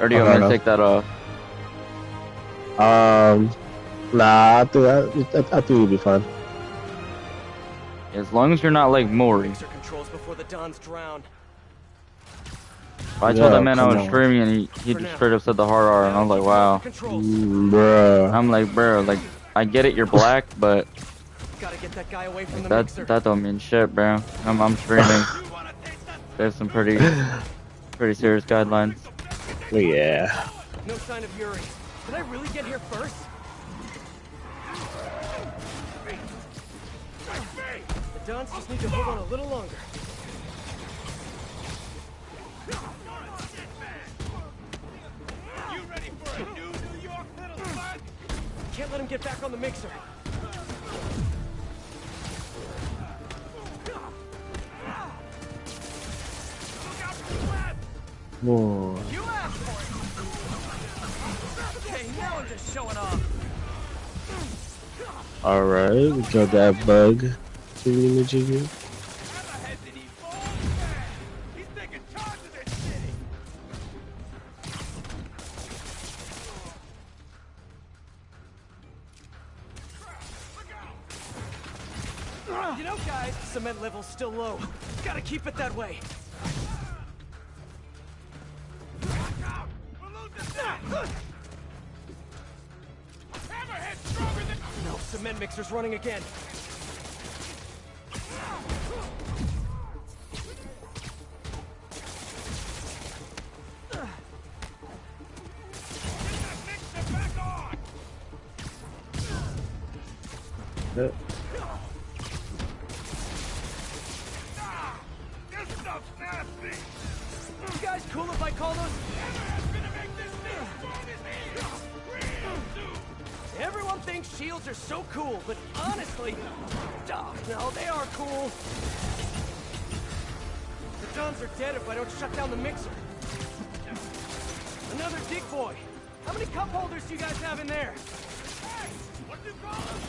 Or do you want me to take that off? Nah, I think you'll be fine. As long as you're not like Maury. Controls before the Dons drown. I told that man I was streaming and he just straight up said the hard R and I was like, wow. Bruh. I'm like, bro, like, I get it, you're black, but gotta get that guy away from the mixer. That don't mean shit, bro. I'm streaming. There's some pretty serious guidelines. Yeah. No sign of Yuri. Did I really get here first? The Dons just need to hold on a little longer. You ready for a new New York little bud? Can't let him get back on the mixer. Whoa. You asked for it. Okay, now I'm just showing off. Alright, we got that bug. Jiggy, jiggy. You know, guys, cement level's still low. Gotta keep it that way. No, cement mixer's running again. Yep. You guys cool if I call those? Everyone thinks shields are so cool, but honestly, no, they are cool. The Dons are dead if I don't shut down the mixer. Another dig boy. How many cup holders do you guys have in there? Hey, what do you call them?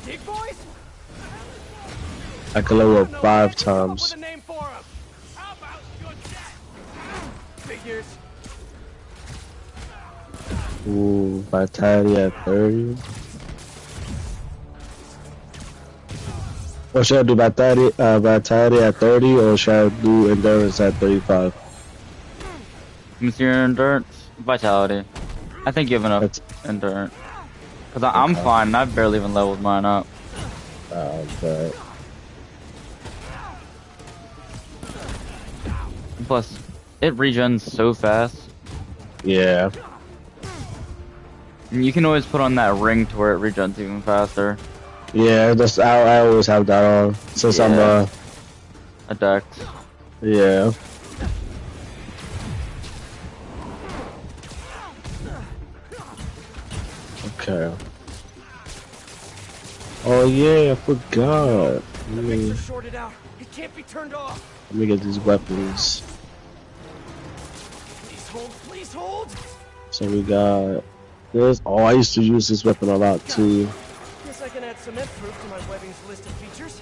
Dig boys? I can level up 5 times. With a name for 'em. How about your death? Figures. Ooh, vitality at 30. Or should I do vitality at 30, or should I do endurance at 35? What's your endurance? Vitality. I think you have enough endurance. Cause I'm fine, and I've barely even leveled mine up. Okay. Plus, it regens so fast. Yeah. And you can always put on that ring to where it regens even faster. Yeah, that's I always have that on since I'm adept. Yeah. Okay. Oh yeah, I forgot. Let me Shorted out. It can't be turned off. let me get these weapons. Please hold, please hold. So we got this. Oh, I used to use this weapon a lot too. Guess I can add cement proof to my webbing's list of features.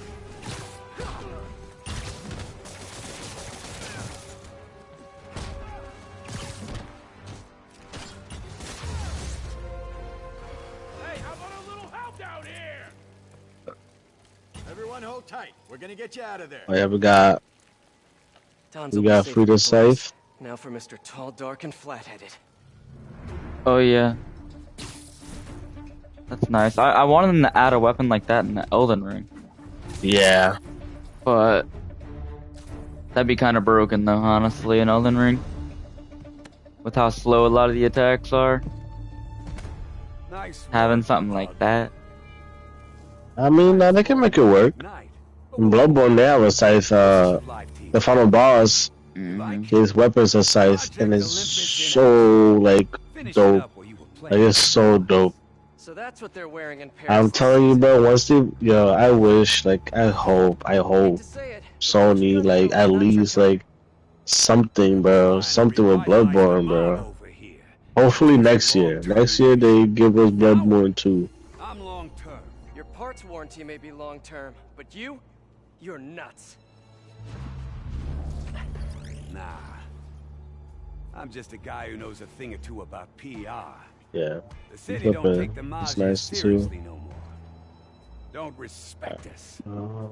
Hey, how about a little help down here? Everyone hold tight. We're gonna get you out of there. Oh yeah, we got free to safe. Now for Mr. Tall, Dark, and Flat-Headed. Oh yeah. That's nice. I wanted them to add a weapon like that in the Elden Ring. Yeah. But that'd be kind of broken though, honestly, in Elden Ring. With how slow a lot of the attacks are. Nice. Having something like that. I mean, they can make it work. In Bloodborne, they have a scythe. The final boss, his weapons are scythe, and it's so like dope. Like it's so dope. So that's what they're wearing in Paris. I'm telling you, bro. Once they, I wish, like, I hope, Sony, like, at least like something, bro, something with Bloodborne, bro. Hopefully next year. Next year they give us Bloodborne 2. I'm long term. Your parts warranty may be long term, but you're nuts. Nah. I'm just a guy who knows a thing or two about PR. Yeah. The city don't take the It's Mazia nice too. seriously no more. Don't respect us. Uh,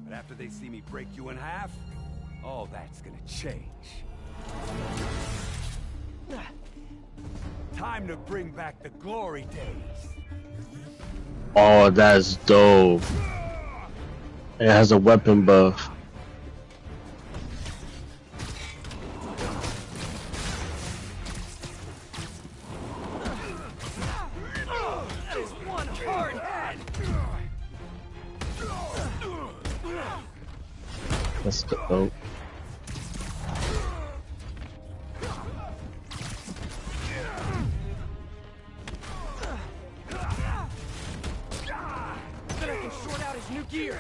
But after they see me break you in half, all that's gonna change. Time to bring back the glory days. oh, that's dope. It has a weapon buff. That is one hard head. That's dope. Then I can short out his new gear.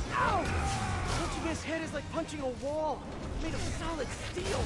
Punching his head is like punching a wall, made of solid steel.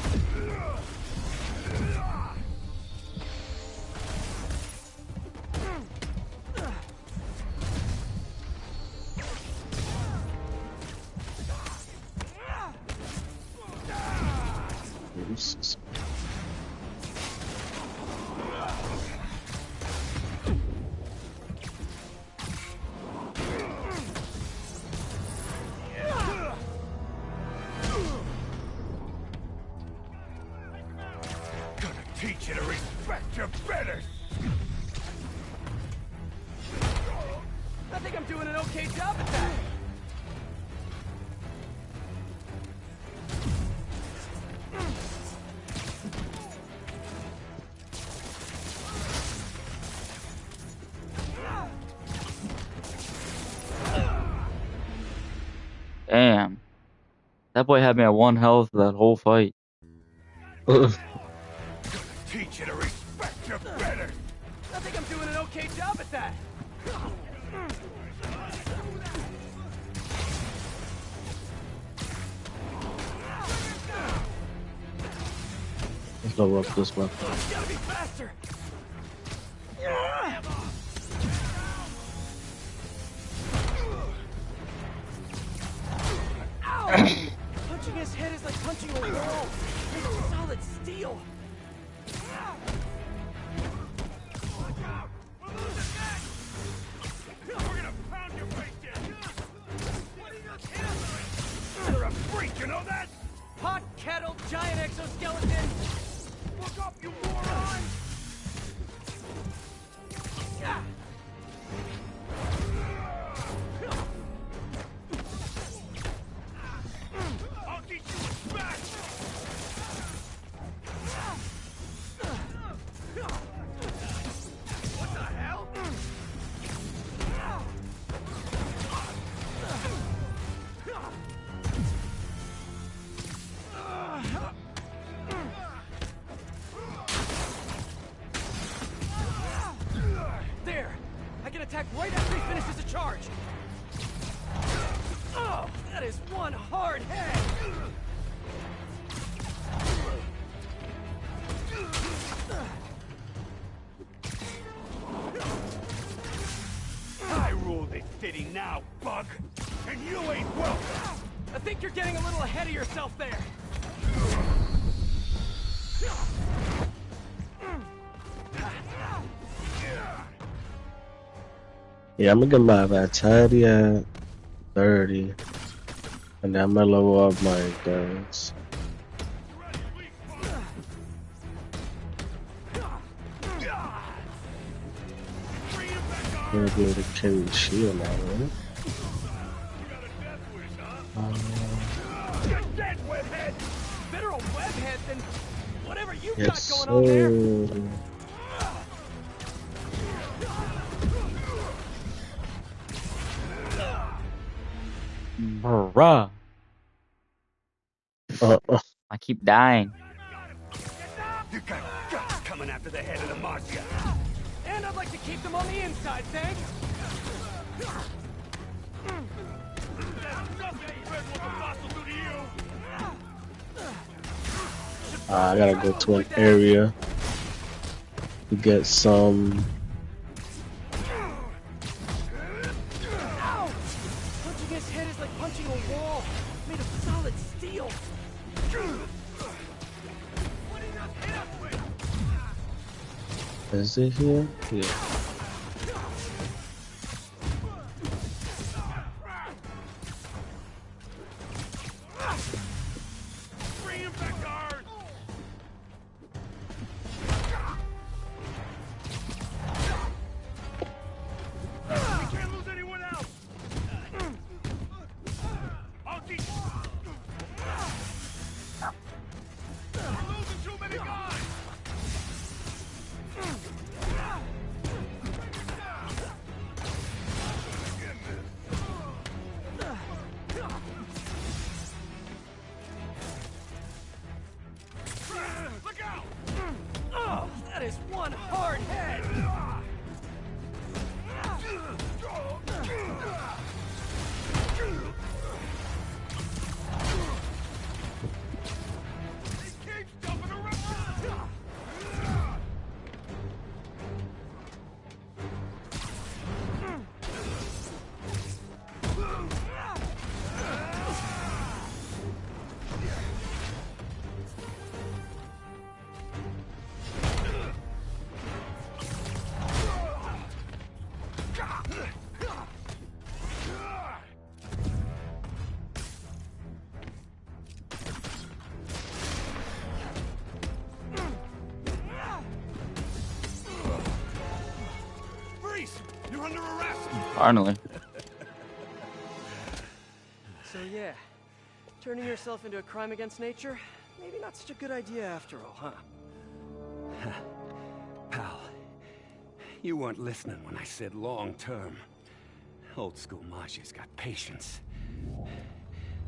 Gonna teach you to respect your betters. I think I'm doing an okay job at that. Damn. That boy had me at 1 health that whole fight. Teach you to respect your betters. I think I'm doing an okay job at that. Let's level up this weapon. Gotta be faster. Ow! Punching his head is like punching a wall, made of solid steel. We're gonna pound your face in. What are you doing? You're a freak, you know that? Hot kettle, giant exoskeleton. Look up, you moron! Yeah. I'll teach you respect! What the hell? There! I can attack right after he finishes a charge! Oh, that is one hard head! I rule this city now, bug! And you ain't welcome! I think you're getting a little ahead of yourself there! Yeah, I'm gonna get my vitality at 30. And then I'm gonna level up my guns. I'm gonna be able to carry the shield now, right? You're dead, webhead! Better a webhead than whatever you've Yes, got going on there! sir. Bruh. I keep dying. You got guts coming after the head of the Mazia! And I'd like to keep them on the inside, thanks. I gotta go to an area to get some. Ow! Punching his head is like punching a wall made of solid steel. Is it here? Yeah. Oh, that is one hard head. You're under arrest. Finally. So yeah, turning yourself into a crime against nature, maybe not such a good idea after all, huh? Pal, you weren't listening when I said long term. Old school Maji's got patience.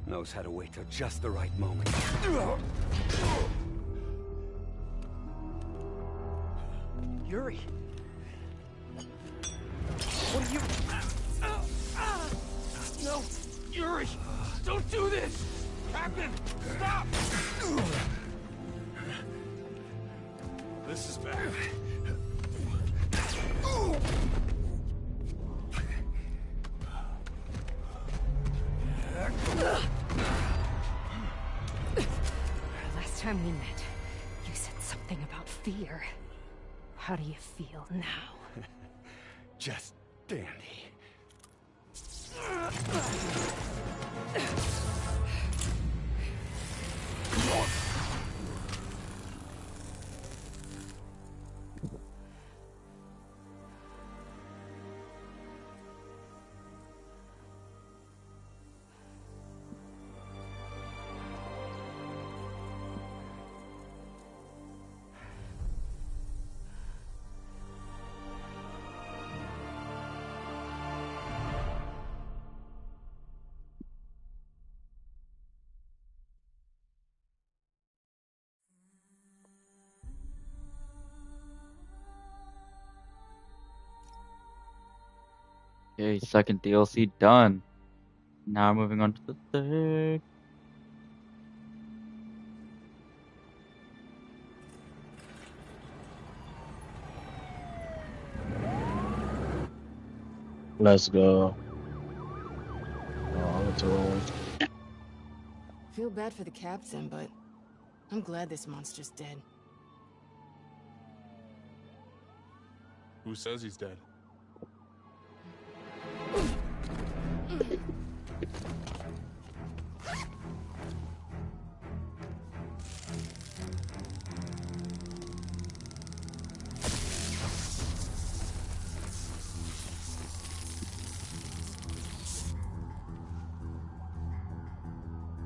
Knows how to wait till just the right moment. Yuri. What are you... No, Yuri! Don't do this! Captain, stop! This is bad. Last time we met, you said something about fear. How do you feel now? Just dandy. Okay, second DLC done. Now moving on to the third. Let's go. Oh, it's wrong. Feel bad for the captain, but I'm glad this monster's dead. Who says he's dead?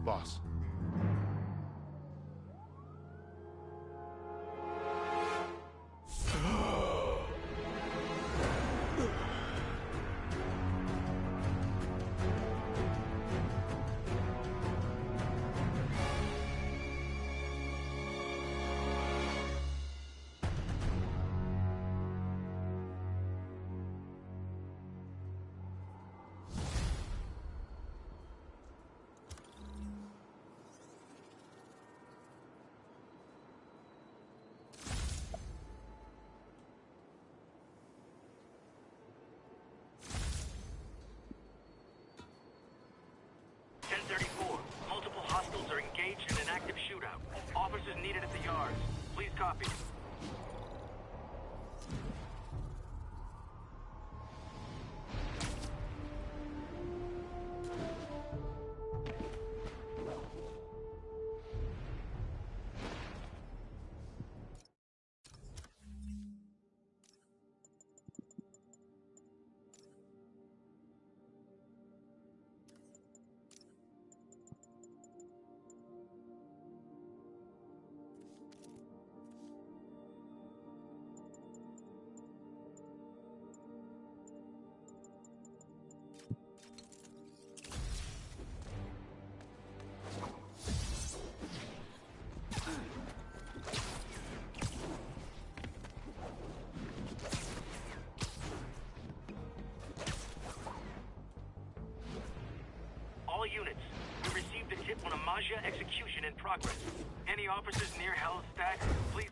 Boss. officers needed at the yards. Please copy. All units, we received a tip on a Magia execution in progress. Any officers near Hell's Stack, please...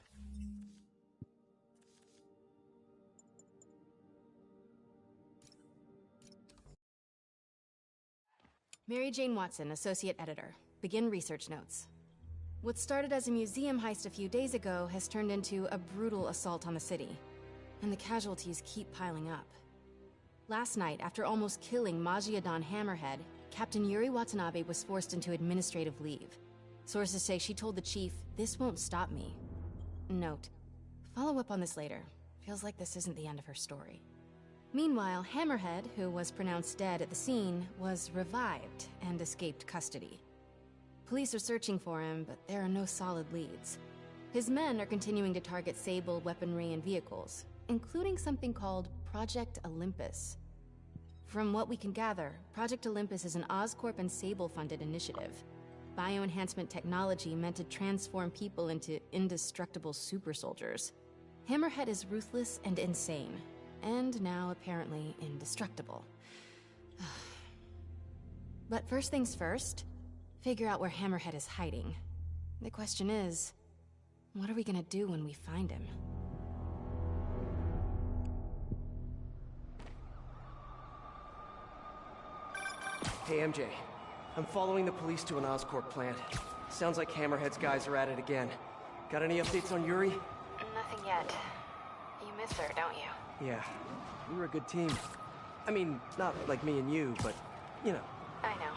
Mary Jane Watson, Associate Editor. Begin research notes. What started as a museum heist a few days ago has turned into a brutal assault on the city, and the casualties keep piling up. Last night, after almost killing Magia Don Hammerhead, Captain Yuri Watanabe was forced into administrative leave. Sources say she told the chief, "This won't stop me." Note, follow up on this later. Feels like this isn't the end of her story. Meanwhile, Hammerhead, who was pronounced dead at the scene, was revived and escaped custody. Police are searching for him, but there are no solid leads. His men are continuing to target Sable weaponry and vehicles, including something called Project Olympus. From what we can gather, Project Olympus is an Oscorp and Sable-funded initiative. Bioenhancement technology meant to transform people into indestructible super soldiers. Hammerhead is ruthless and insane, and now apparently indestructible. But first things first, figure out where Hammerhead is hiding. The question is, what are we gonna do when we find him? Hey, MJ. I'm following the police to an Oscorp plant. Sounds like Hammerhead's guys are at it again. Got any updates on Yuri? Nothing yet. You miss her, don't you? Yeah. We were a good team. I mean, not like me and you, but, you know. I know.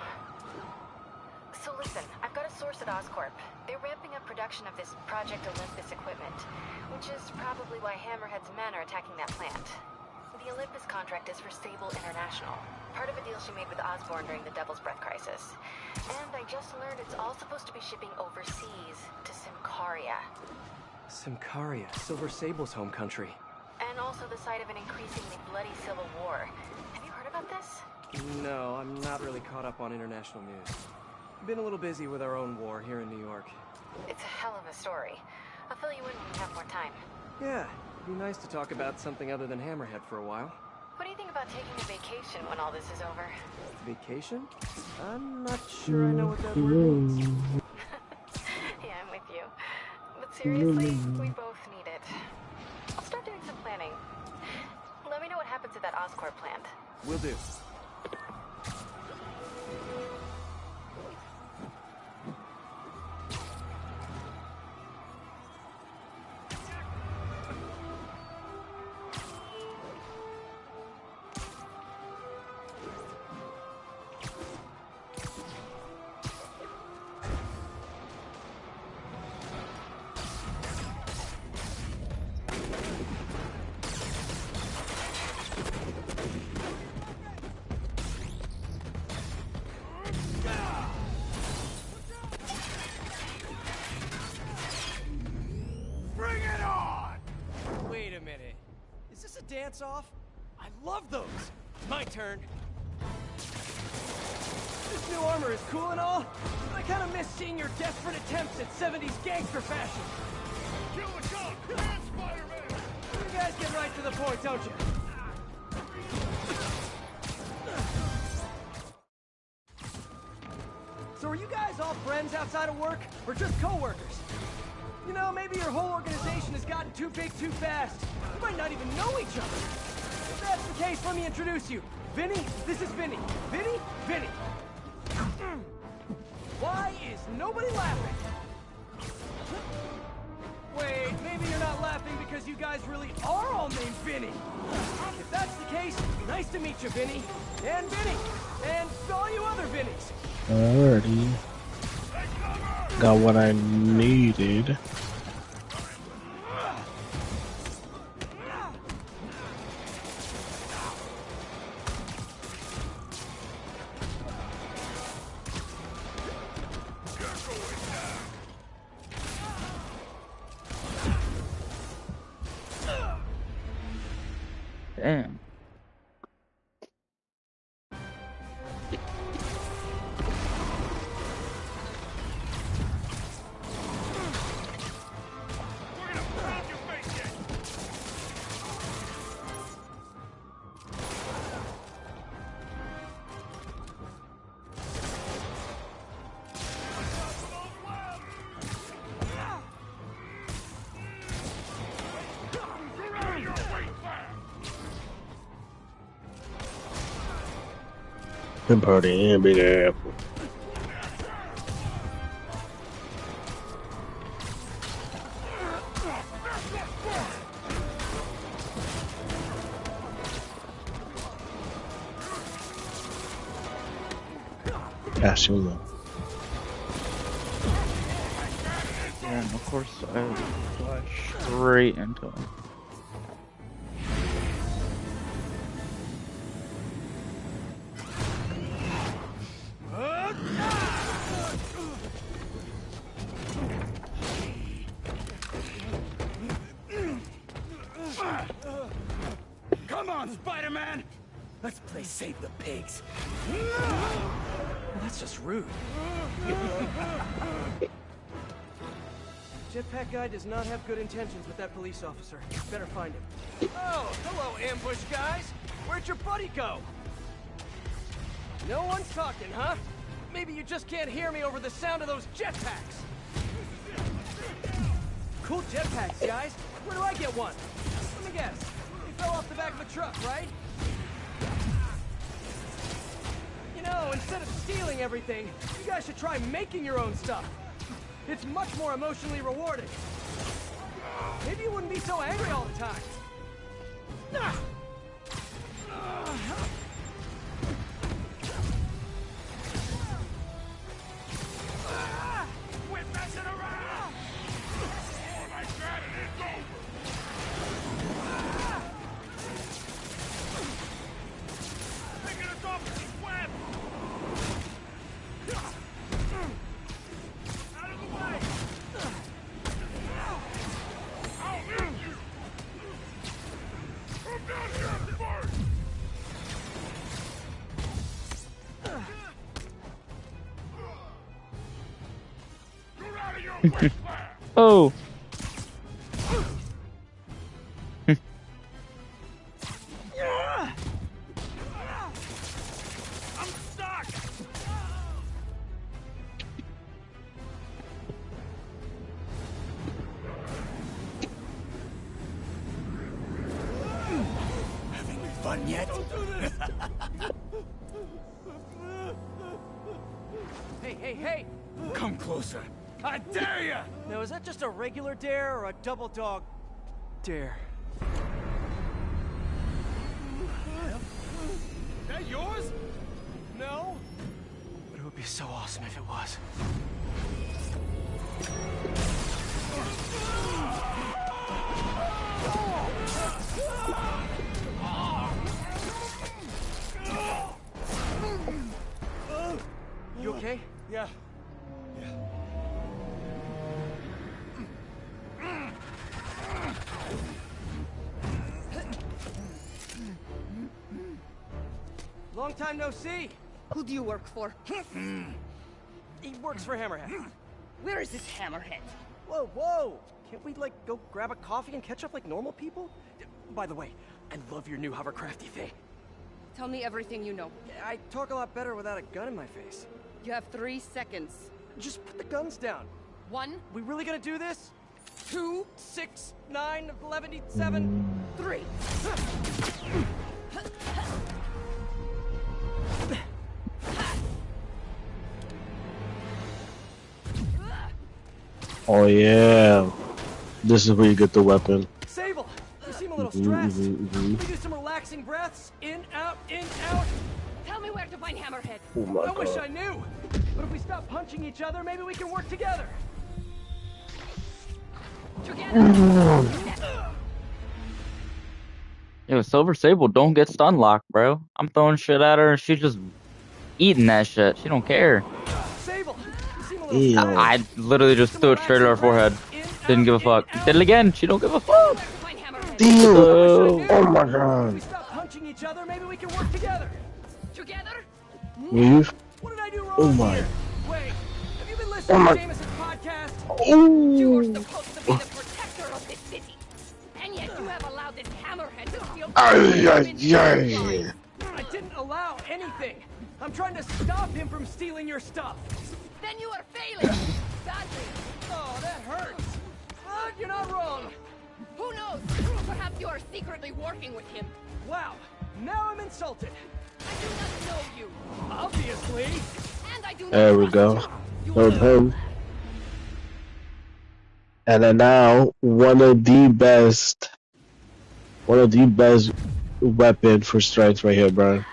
So listen, I've got a source at Oscorp. They're ramping up production of this Project Olympus equipment, which is probably why Hammerhead's men are attacking that plant. The Olympus contract is for Sable International, part of a deal she made with Osborn during the Devil's Breath crisis. And I just learned it's all supposed to be shipping overseas to Symkaria. Symkaria, Silver Sable's home country. And also the site of an increasingly bloody civil war. Have you heard about this? No, I'm not really caught up on international news. Been a little busy with our own war here in New York. It's a hell of a story. I'll fill you in when we have more time. Yeah, it'd be nice to talk about something other than Hammerhead for a while. What do you think about taking a vacation when all this is over? Vacation? I'm not sure I know what that word means. Yeah, I'm with you. But seriously, we both need it. I'll start doing some planning. Let me know what happens at that Oscorp plant. Will do. Dance-off? I love those! My turn. This new armor is cool and all, but I kind of miss seeing your desperate attempts at 70s gangster fashion. Kill the cop! And Spider-Man! You guys get right to the point, don't you? So are you guys all friends outside of work, or just co-workers? You know, maybe your whole organization has gotten too big too fast. You might not even know each other. If that's the case, let me introduce you. Vinny, this is Vinny. Vinny, Vinny. Why is nobody laughing? Wait, maybe you're not laughing because you guys really are all named Vinny. If that's the case, nice to meet you, Vinny. And Vinny. And all you other Vinnies. Alrighty. Got what I needed. Damn. Been party and Big Apple. Gosh, you know. Yeah, and of course I flash straight into him. Come on, Spider-Man! Let's play Save the Pigs. Well, that's just rude. Jetpack guy does not have good intentions with that police officer. Better find him. Oh, hello, ambush guys. Where'd your buddy go? No one's talking, huh? Maybe you just can't hear me over the sound of those jetpacks. Cool jetpacks, guys. Where do I get one? Let me guess. They fell off the back of a truck, right? You know, instead of stealing everything, you guys should try making your own stuff. It's much more emotionally rewarding. Maybe you wouldn't be so angry all the time. Quit messing around! More like that and it's over! Taking us off with this web! Out of the way! I'll hit you! I'm down here first! You're out of your way, Flash! Oh! I'm stuck! Having fun yet? Hey! Come closer. I dare ya! Now, is that just a regular dare or a double dog dare? That yours? No? But it would be so awesome if it was. You okay? Yeah. Long time no see. Who do you work for? He works for Hammerhead. Where is this hammerhead? Whoa! Can't we, like, go grab a coffee and catch up like normal people? By the way, I love your new hovercrafty thing. Tell me everything you know. I talk a lot better without a gun in my face. You have 3 seconds. Just put the guns down. 1, We really gonna do this? 2, 6, 9, 11, 7. 3. Oh yeah. This is where you get the weapon. Sable, you seem a little stressed. Mm-hmm. Can we do some relaxing breaths? In, out, in, out. Tell me where to find Hammerhead. Oh my I wish god. I knew. But if we stop punching each other, maybe we can work together. Together. Yo, Silver Sable don't get stun locked, bro. I'm throwing shit at her and she's just eating that shit. She don't care. Sable, you seem a little Ew. stressed. I literally just threw it straight at her forehead. Didn't give a fuck. Did it again. She don't give a fuck. Damn. Oh. Oh my If we god. stop punching each other, maybe we can work together. Together? Leave. What did I do wrong Oh my. here? Wait, have you been listening to Jameson's podcast? You were Oh. supposed to be the protector of this city. And yet you have allowed this Hammerhead to steal Ay, ay, ay. I didn't allow anything. I'm trying to stop him from stealing your stuff. Then you are failing. Badly. Oh, that hurts. But you're not wrong. Who knows? Perhaps you are secretly working with him. Wow, now I'm insulted. I do not know you. Obviously. And I do not There we trust go. you. You Heard are him. And then now one of the best weapon for strikes right here, bro.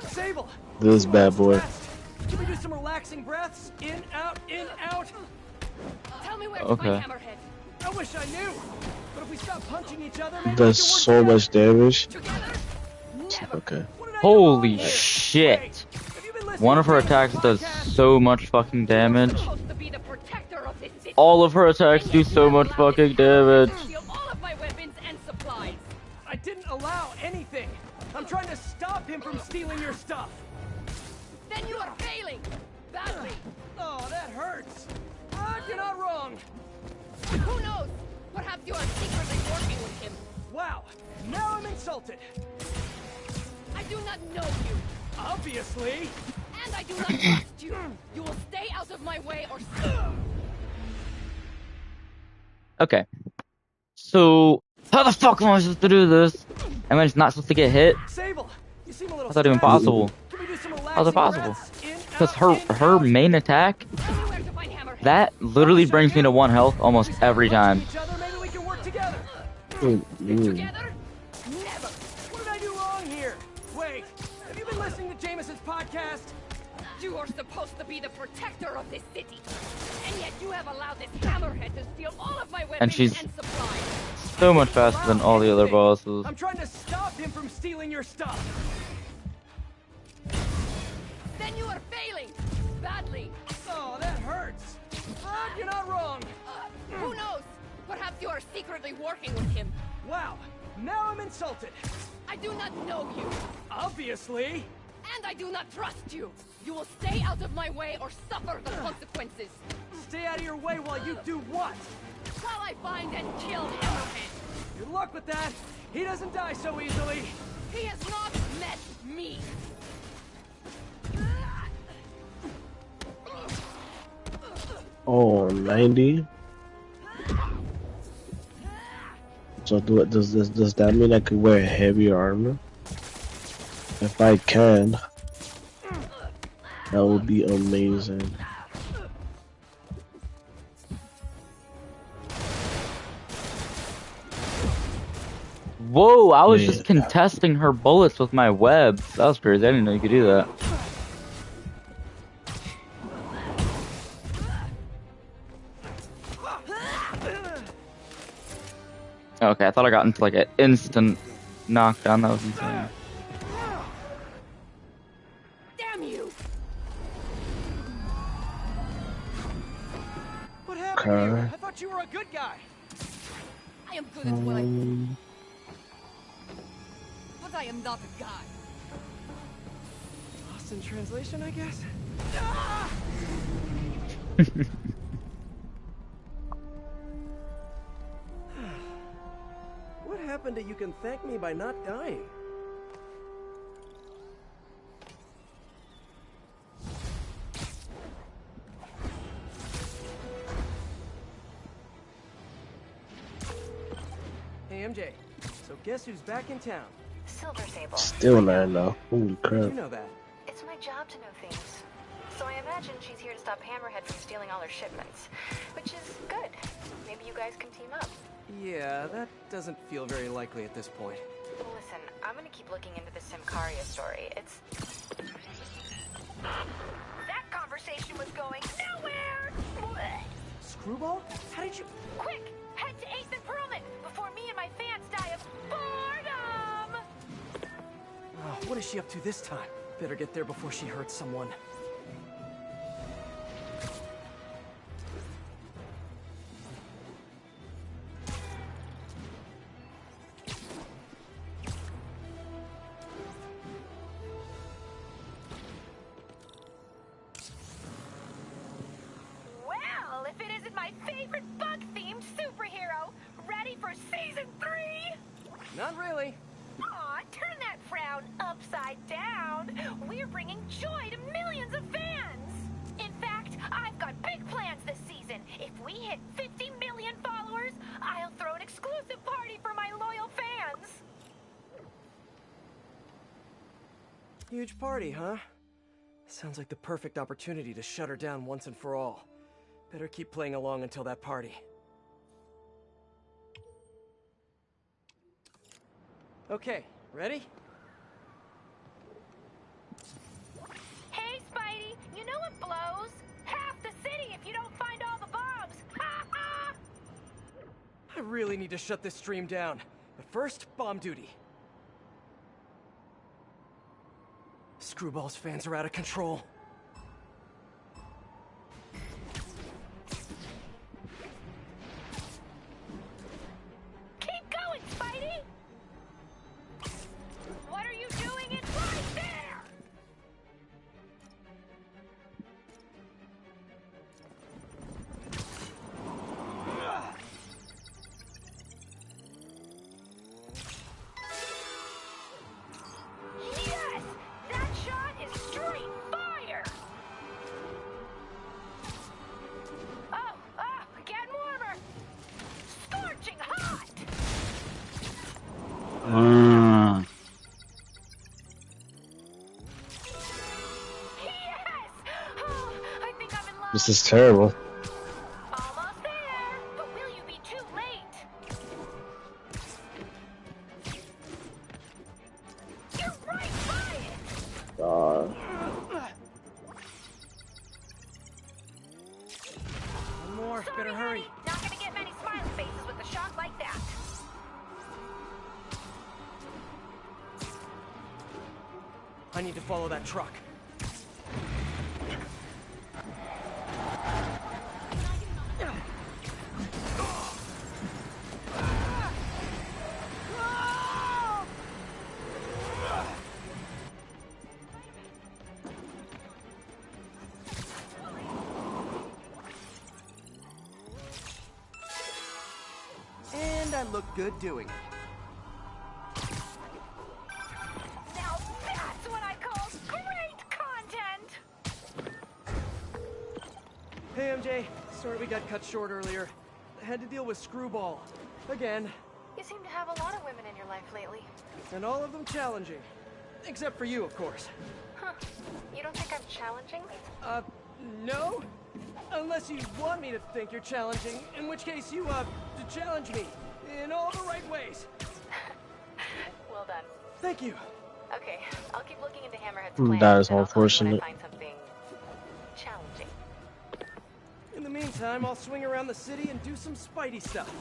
Sable. This bad boy. Can we do some relaxing breaths? In, out, in, out. Tell me where to Okay. find Hammerhead. I wish I knew. But if we stop punching each other, maybe Does we can work so together. much damage. Together? Never. Okay. What did I do Holy wrong here? shit. Wait, have you been listening One of to her Jameson's attacks does podcast? so much fucking damage. You're supposed to be the protector of this city. All of her attacks do so much fucking damage. Steal all of my weapons and supplies. I didn't allow anything. I'm trying to stop him from stealing your stuff. Then you are failing. Badly. Oh, that hurts. But you're not wrong. Who knows? Perhaps you are secretly working with him. Wow, now I'm insulted. I do not know you. Obviously. And I do not trust you. You will stay out of my way or... Okay. So, how the fuck am I supposed to do this? Am I just not supposed to get hit? Sable, you seem a little How's that even stressed. possible? Can we do some How's it relaxing possible? breaths? In, Because out, in, her out. main attack, Tell me where to find Hammerhead. that literally brings me to 1 health almost every time. Each other, maybe we can work together. Together? Never. What did I do wrong here? Wait, have you been listening to Jameson's podcast? You are supposed to be the protector of this city. And yet you have allowed this Hammerhead to steal all of my weapons she's- and supplies. So much faster than all the other bosses. I'm trying to stop him from stealing your stuff. Then you are failing. Badly. Oh, that hurts. But you're not wrong. Who knows? Perhaps you are secretly working with him. Wow, now I'm insulted. I do not know you. Obviously. And I do not trust you. You will stay out of my way or suffer the consequences. Stay out of your way while you do what? While I find and kill Hammerhead. Good luck with that. He doesn't die so easily. He has not met me. Oh, 90. So does that mean I could wear heavier armor? If I can, that would be amazing. Whoa, I was Yeah. just contesting her bullets with my webs. That was crazy. I didn't know you could do that. Okay, I thought I got into like an instant knockdown. That was insane. Damn you! What happened to you? Okay. I thought you were a good guy. I am good at what I do, but I am not a guy. Lost in translation, I guess. What happened to you can thank me by not dying? Hey MJ, so guess who's back in town? Silver Sable. Still not enough. Holy Did crap. you know that? It's my job to know things. So I imagine she's here to stop Hammerhead from stealing all her shipments. Which is good. Maybe you guys can team up. Yeah, that doesn't feel very likely at this point. Listen, I'm gonna keep looking into the Simcaria story. It's... That conversation was going nowhere! Screwball? How did you... Quick! Head to 8th and Perlman before me and my fans die of boredom! Oh, what is she up to this time? Better get there before she hurts someone. Well, if it isn't my favorite bug-themed superhero, ready for Season 3? Not really. Aw, turn that frown upside down. We're bringing joy to millions of fans. In fact, I've got big plans this season. If we hit 50 million followers, I'll throw an exclusive party for my loyal fans. Huge party, huh? Sounds like the perfect opportunity to shut her down once and for all. Better keep playing along until that party. Okay, ready? Hey, Spidey, you know what blows? Half the city if you don't find all the bombs. Ha ha! I really need to shut this stream down. But first, bomb duty. Screwball's fans are out of control. Keep going, Spidey! What are you doing? It's right there! Yes! That shot is straight fire! Oh, getting warmer! Scorching hot! Yes! Oh, I think I'm in love. This is terrible. Almost there, but will you be too late? You're right by it! One more, Sorry, better hurry. Eddie. Not gonna get many smiley faces with a shot like that. I need to follow that truck. And I look good doing it. Now that's what I call great content! Hey, MJ. Sorry we got cut short earlier. I had to deal with Screwball. Again. You seem to have a lot of women in your life lately. And all of them challenging. Except for you, of course. Huh. You don't think I'm challenging? No? Unless you want me to think you're challenging, in which case you, to challenge me. In all the right ways. Well done. Thank you. Okay, I'll keep looking into Hammerhead's plan. That is and I'll call you when unfortunate. I find something challenging. In the meantime, I'll swing around the city and do some Spidey stuff.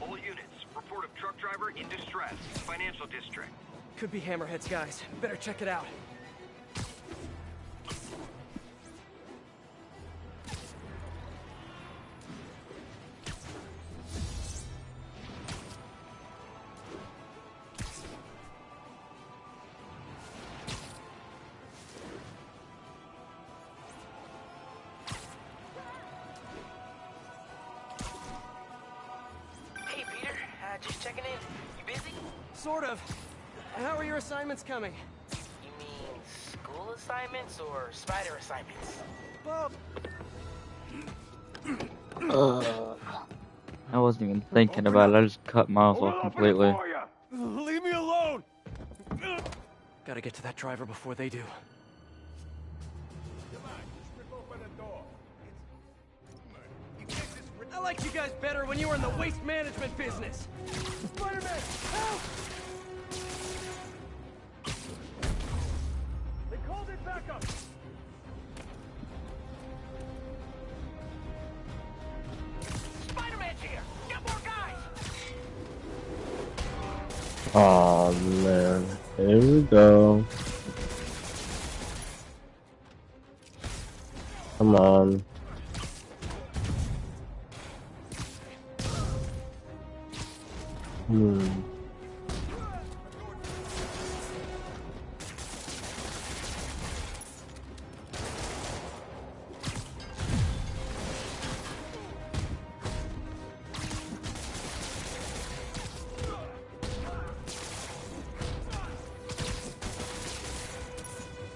All units, report of truck driver in distress. Financial district. Could be Hammerhead's guys. Better check it out. Hey, Peter. Just checking in. You busy? Sort of. How are your assignments coming? You mean school assignments or spider assignments? Well, I wasn't even thinking about it. I just cut miles off completely. Leave me alone! Gotta get to that driver before they do. I liked you guys better when you were in the waste management business. Spider-Man, help! They called it back up. Spider-Man's here! Get more guys! Oh man, here we go. Come on.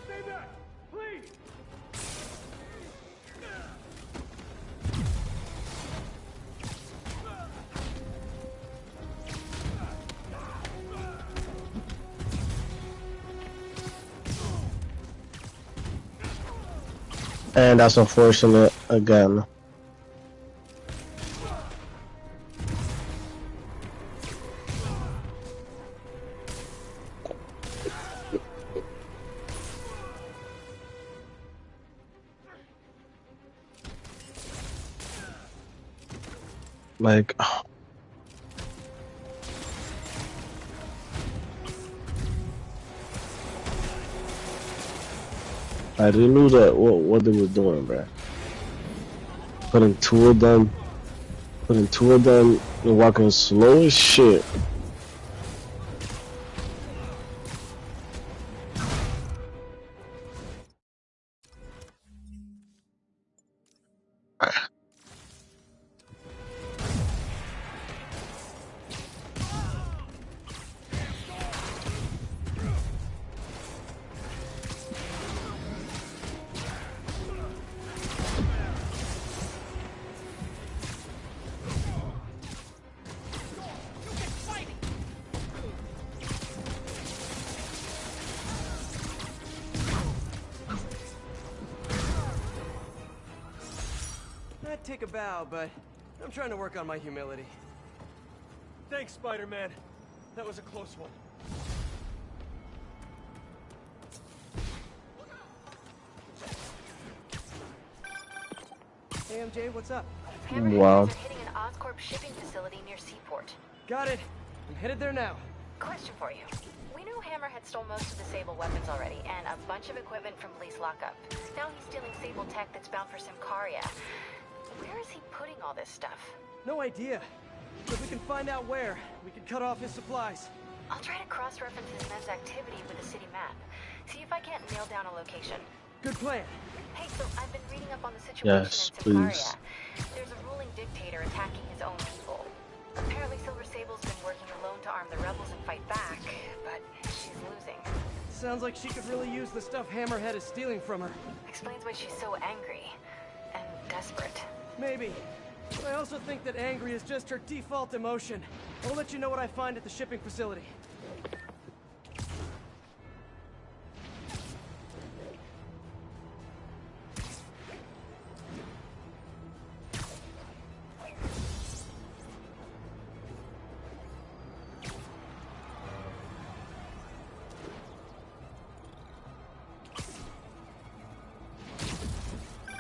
Stay back, please! And that's unfortunate again. Like, I didn't know that what they were doing, bro. Putting two of them and walking slow as shit. I'd take a bow, but I'm trying to work on my humility. Thanks, Spider-Man. That was a close one. Hey, MJ, what's up? Wow. Hammerheads are hitting an Oscorp shipping facility near Seaport. Got it. I'm headed there now. Question for you. We knew Hammerhead stole most of the Sable weapons already, and a bunch of equipment from police lockup. Now he's stealing Sable tech that's bound for Symkaria. Where is he putting all this stuff? No idea. If we can find out where, we can cut off his supplies. I'll try to cross-reference his men's activity with the city map. See if I can't nail down a location. Good plan. Hey, so I've been reading up on the situation Yes, in Symkaria. please. There's a ruling dictator attacking his own people. Apparently Silver Sable's been working alone to arm the rebels and fight back, but she's losing. Sounds like she could really use the stuff Hammerhead is stealing from her. Explains why she's so angry and desperate. Maybe. But I also think that angry is just her default emotion. I'll let you know what I find at the shipping facility.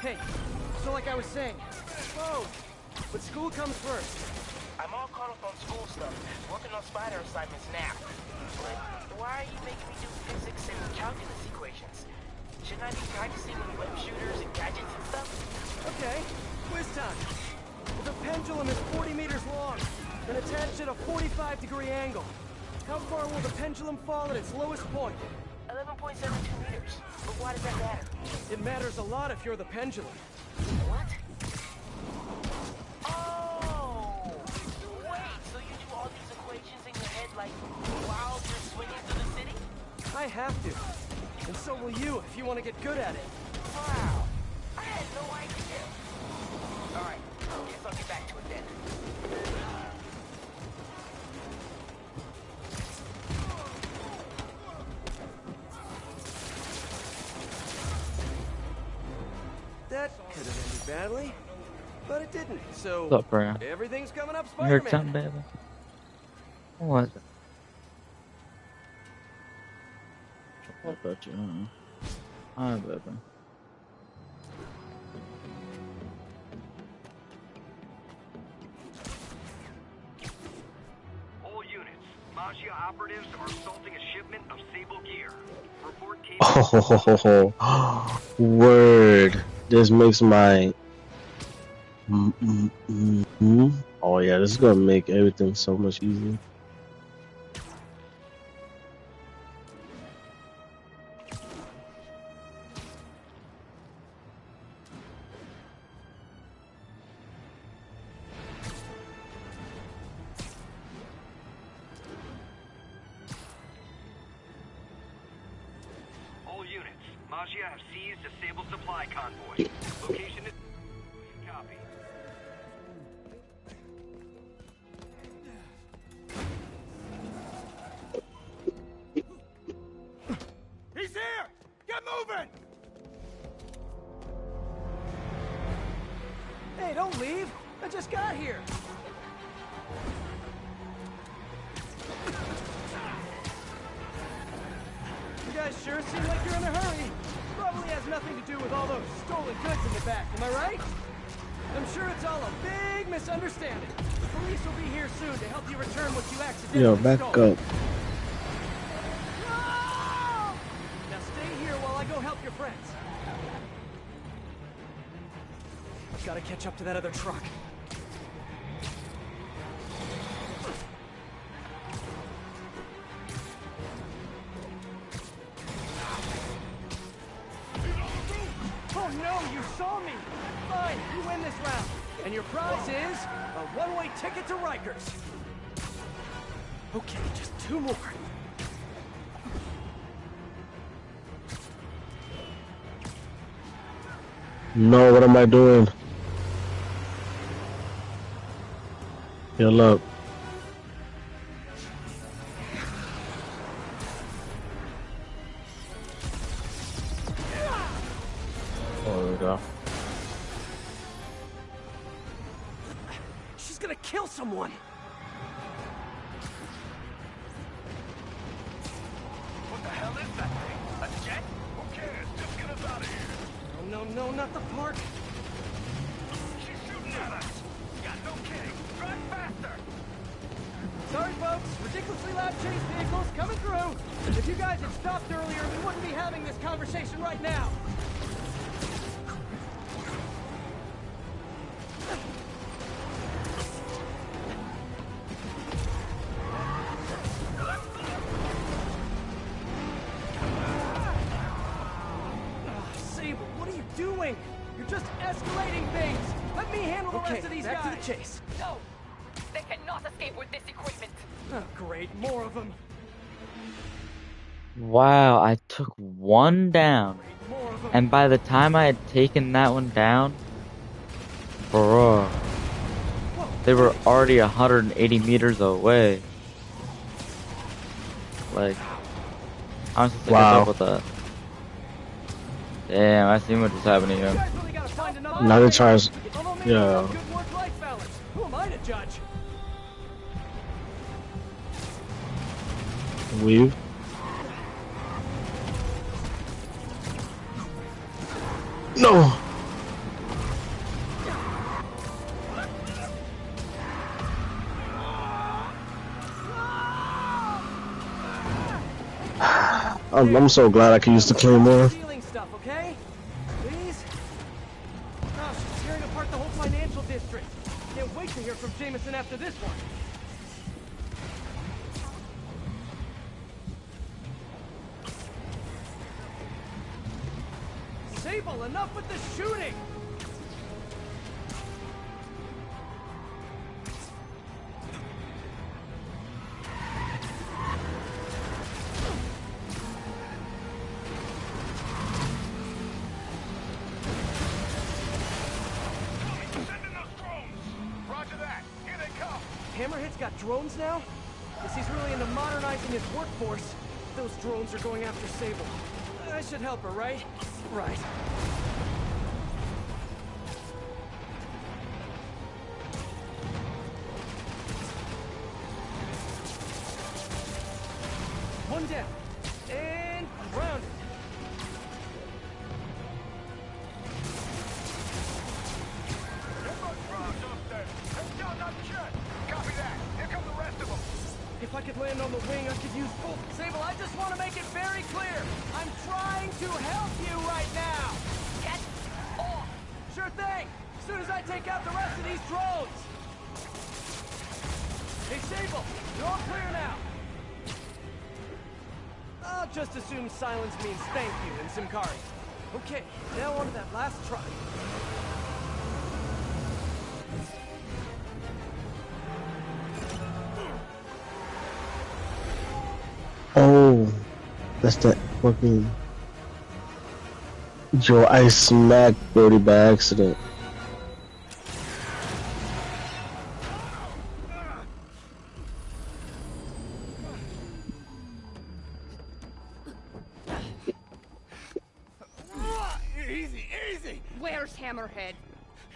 Hey, so like I was saying, whoa, but school comes first. I'm all caught up on school stuff, working on spider assignments now. But why are you making me do physics and calculus equations? Shouldn't I be practicing with web shooters and gadgets and stuff? Okay, quiz time. If a pendulum is 40 meters long and attached at a 45-degree angle, how far will the pendulum fall at its lowest point? 11.72 meters. But why does that matter? It matters a lot if you're the pendulum. What? Oh! Wait, so you do all these equations in your head like while you're swinging through the city? I have to. And so will you if you want to get good at it. Wow. I had no idea. Alright, Guess I'll get back to it then. That could have ended badly, but it didn't. So What's up, bro? everything's coming up You heard Spider-Man. something, baby? What was it? What about you? Hi, baby. All units, Maggia operatives are assaulting a shipment of Sable gear. Report came. Oh, word. This makes my. Oh yeah, this is gonna make everything so much easier. All units, Maggia have seized a Sable supply convoy. Location is. Copy. He's here! Get moving! Hey, don't leave. I just got here. You guys sure seem like you're in a hurry. Probably has nothing to do with all those stolen goods in the back, am I right? I'm sure it's all a big misunderstanding. The police will be here soon to help you return what you accidentally Yo, back stole. up. No! Now stay here while I go help your friends. I've got to catch up to that other truck. Oh no, you saw me! Fine, you win this round. And your prize is a one-way ticket to Rikers. Okay, just 2 more. No, what am I doing? Heal up. Oh, there we go. She's gonna kill someone. What the hell is that thing? A jet? Who cares? Just get us out of here. Oh, no, not the park. She's shooting at us. Yeah, no kidding. Drive faster. Sorry, folks. Ridiculously loud chase vehicles coming through. If you guys had stopped earlier, we wouldn't be having this conversation right now. Sable, what are you doing? You're just escalating things. Let me handle the rest of these guys. Back to the chase. No! They cannot escape with this equipment! Oh, great. More of them. Wow, I took one down. More of them. And by the time I had taken that one down, bro, they were already 180 meters away. Like, I'm supposed to catch up with that. Damn, I see what is happening You here. guys really gotta find another Now they way. try. Although maybe Yeah. without good work-life balance. Who am I to judge? Weave. No. I'm so glad I can use the claymore. Stealing stuff, okay? Please? Oh, she's tearing apart the whole financial district. Can't wait to hear from Jameson after this one. Sable, enough with the shooting! Sending those drones. Hammerhead's got drones now? Guess he's really into modernizing his workforce. Those drones are going after Sable. I should help her, right? Right. One down. And grounded. If I could land on the wing, I could use full... Sable, I just want to make it very clear. I'm trying to help you right now. Get off! Sure thing. As soon as I take out the rest of these drones. Hey, Sable, you're all clear now. I'll just assume silence means thank you in Simkari. Okay, now on to that last try. Oh, that's that fucking Joe. I smacked Brody by accident. Easy, easy! Where's Hammerhead?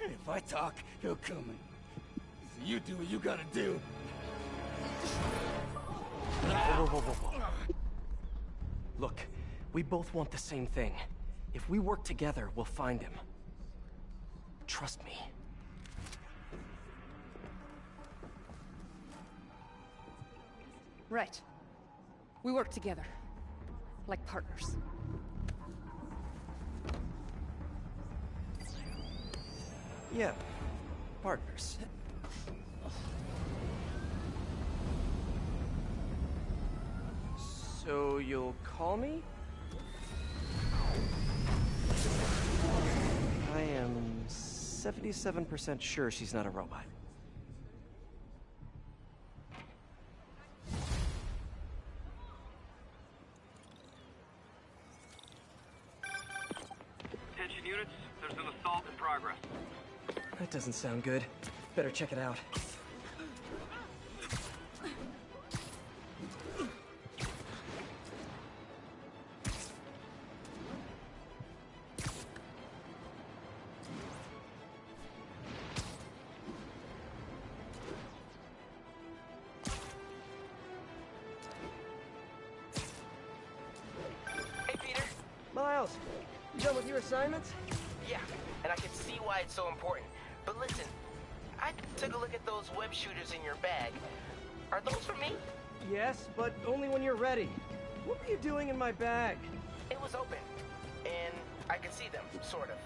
If I talk, he'll come in. So you do what you gotta do. Whoa. Look, we both want the same thing. If we work together, we'll find him. Trust me. Right. We work together. Like partners. Yeah, partners. So you'll call me? I am 77% sure she's not a robot. Attention units, there's an assault in progress. That doesn't sound good. Better check it out. Hey, Peter. Miles, you done with your assignments? Yeah, and I can see why it's so important. But listen, I took a look at those web shooters in your bag. Are those for me? Yes, but only when you're ready. What were you doing in my bag? It was open, and I could see them, sort of.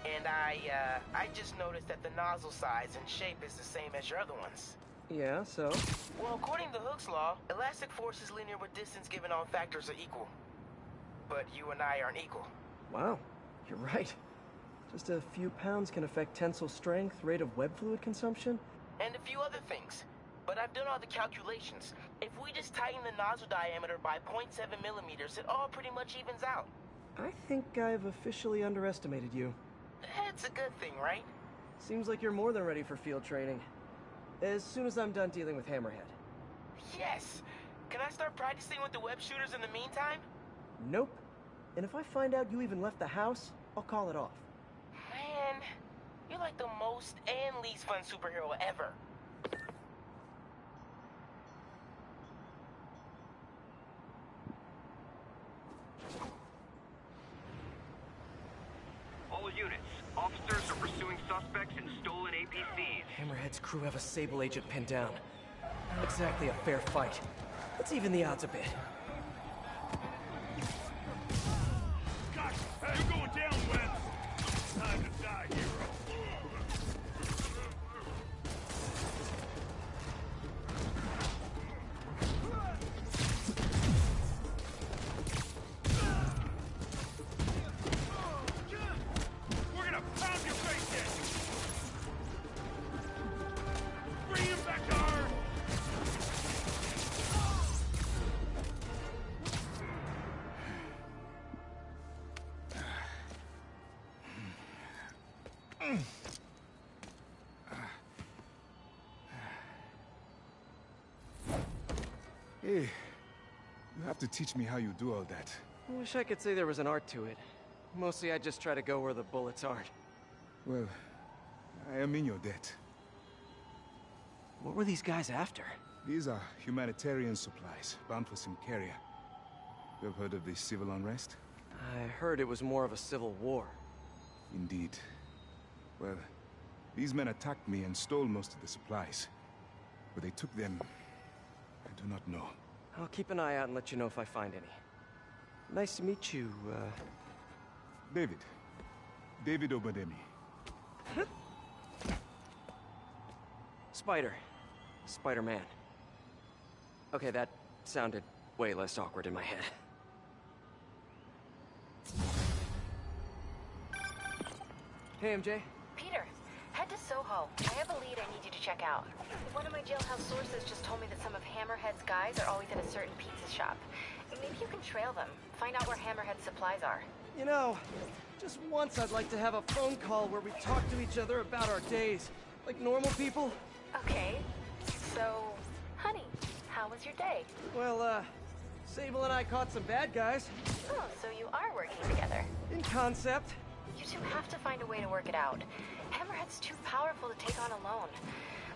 And I just noticed that the nozzle size and shape is the same as your other ones. Yeah, so? Well, according to Hooke's law, elastic force is linear with distance given all factors are equal. But you and I aren't equal. Wow, you're right. Just a few pounds can affect tensile strength, rate of web fluid consumption. And a few other things. But I've done all the calculations. If we just tighten the nozzle diameter by 0.7 millimeters, it all pretty much evens out. I think I've officially underestimated you. That's a good thing, right? Seems like you're more than ready for field training. As soon as I'm done dealing with Hammerhead. Yes! Can I start practicing with the web shooters in the meantime? Nope. And if I find out you even left the house, I'll call it off. Man, you're like the most and least fun superhero ever. All units, officers are pursuing suspects in stolen APCs. Hammerhead's crew have a Sable agent pinned down. Not exactly a fair fight. Let's even the odds a bit. God, you're going down, Webs. Time to die, hero. We're gonna pound your face in. Bring him back hard. Hey, you have to teach me how you do all that. I wish I could say there was an art to it. Mostly I just try to go where the bullets aren't. Well, I am in your debt. What were these guys after? These are humanitarian supplies, bound for some carrier. You have heard of the civil unrest? I heard it was more of a civil war. Indeed. Well, these men attacked me and stole most of the supplies. Where they took them, I do not know. I'll keep an eye out and let you know if I find any. Nice to meet you, David. David Obademi. Spider. Spider-Man. Okay, that sounded way less awkward in my head. Hey, MJ. Peter, head to Soho. I have a lead I need you to check out. One of my jailhouse sources just told me that some of Hammerhead's guys are always at a certain pizza shop. Maybe you can trail them. Find out where Hammerhead's supplies are. You know, just once I'd like to have a phone call where we talk to each other about our days. Like normal people. Okay. So, honey, how was your day? Well, Sable and I caught some bad guys. Oh, so you are working together. In concept. You two have to find a way to work it out. Hammerhead's too powerful to take on alone.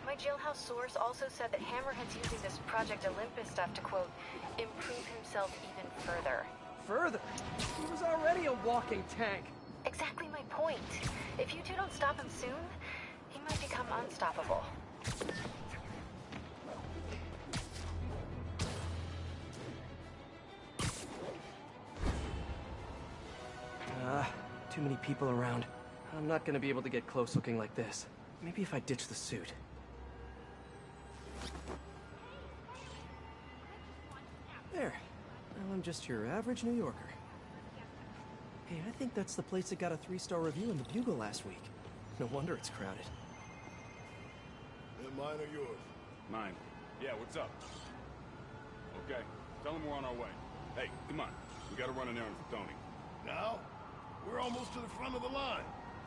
My jailhouse source also said that Hammerhead's using this Project Olympus stuff to, quote, improve himself even further. Further? He was already a walking tank. Exactly my point. If you two don't stop him soon, he might become unstoppable. Too many people around. I'm not gonna be able to get close looking like this. Maybe if I ditch the suit. There. Now I'm just your average New Yorker. Hey, I think that's the place that got a 3-star review in the Bugle last week. No wonder it's crowded. Mine or yours? Mine. Yeah, what's up? Okay, tell him we're on our way. Hey, come on. We gotta run an errand for Tony. Now? We're almost to the front of the line.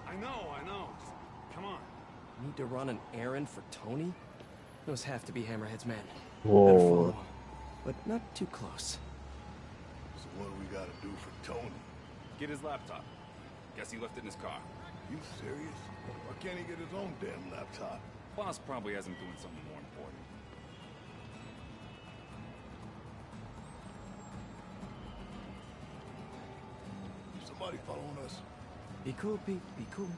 I know. Just, come on. Need to run an errand for Tony? Those have to be Hammerhead's men. Whoa. Better follow him, but not too close. So what do we gotta do for Tony? Get his laptop. Guess he left it in his car. You serious? Why can't he get his own damn laptop? Boss probably has him doing something more important. Somebody following us? Be cool, Pete. Be cool.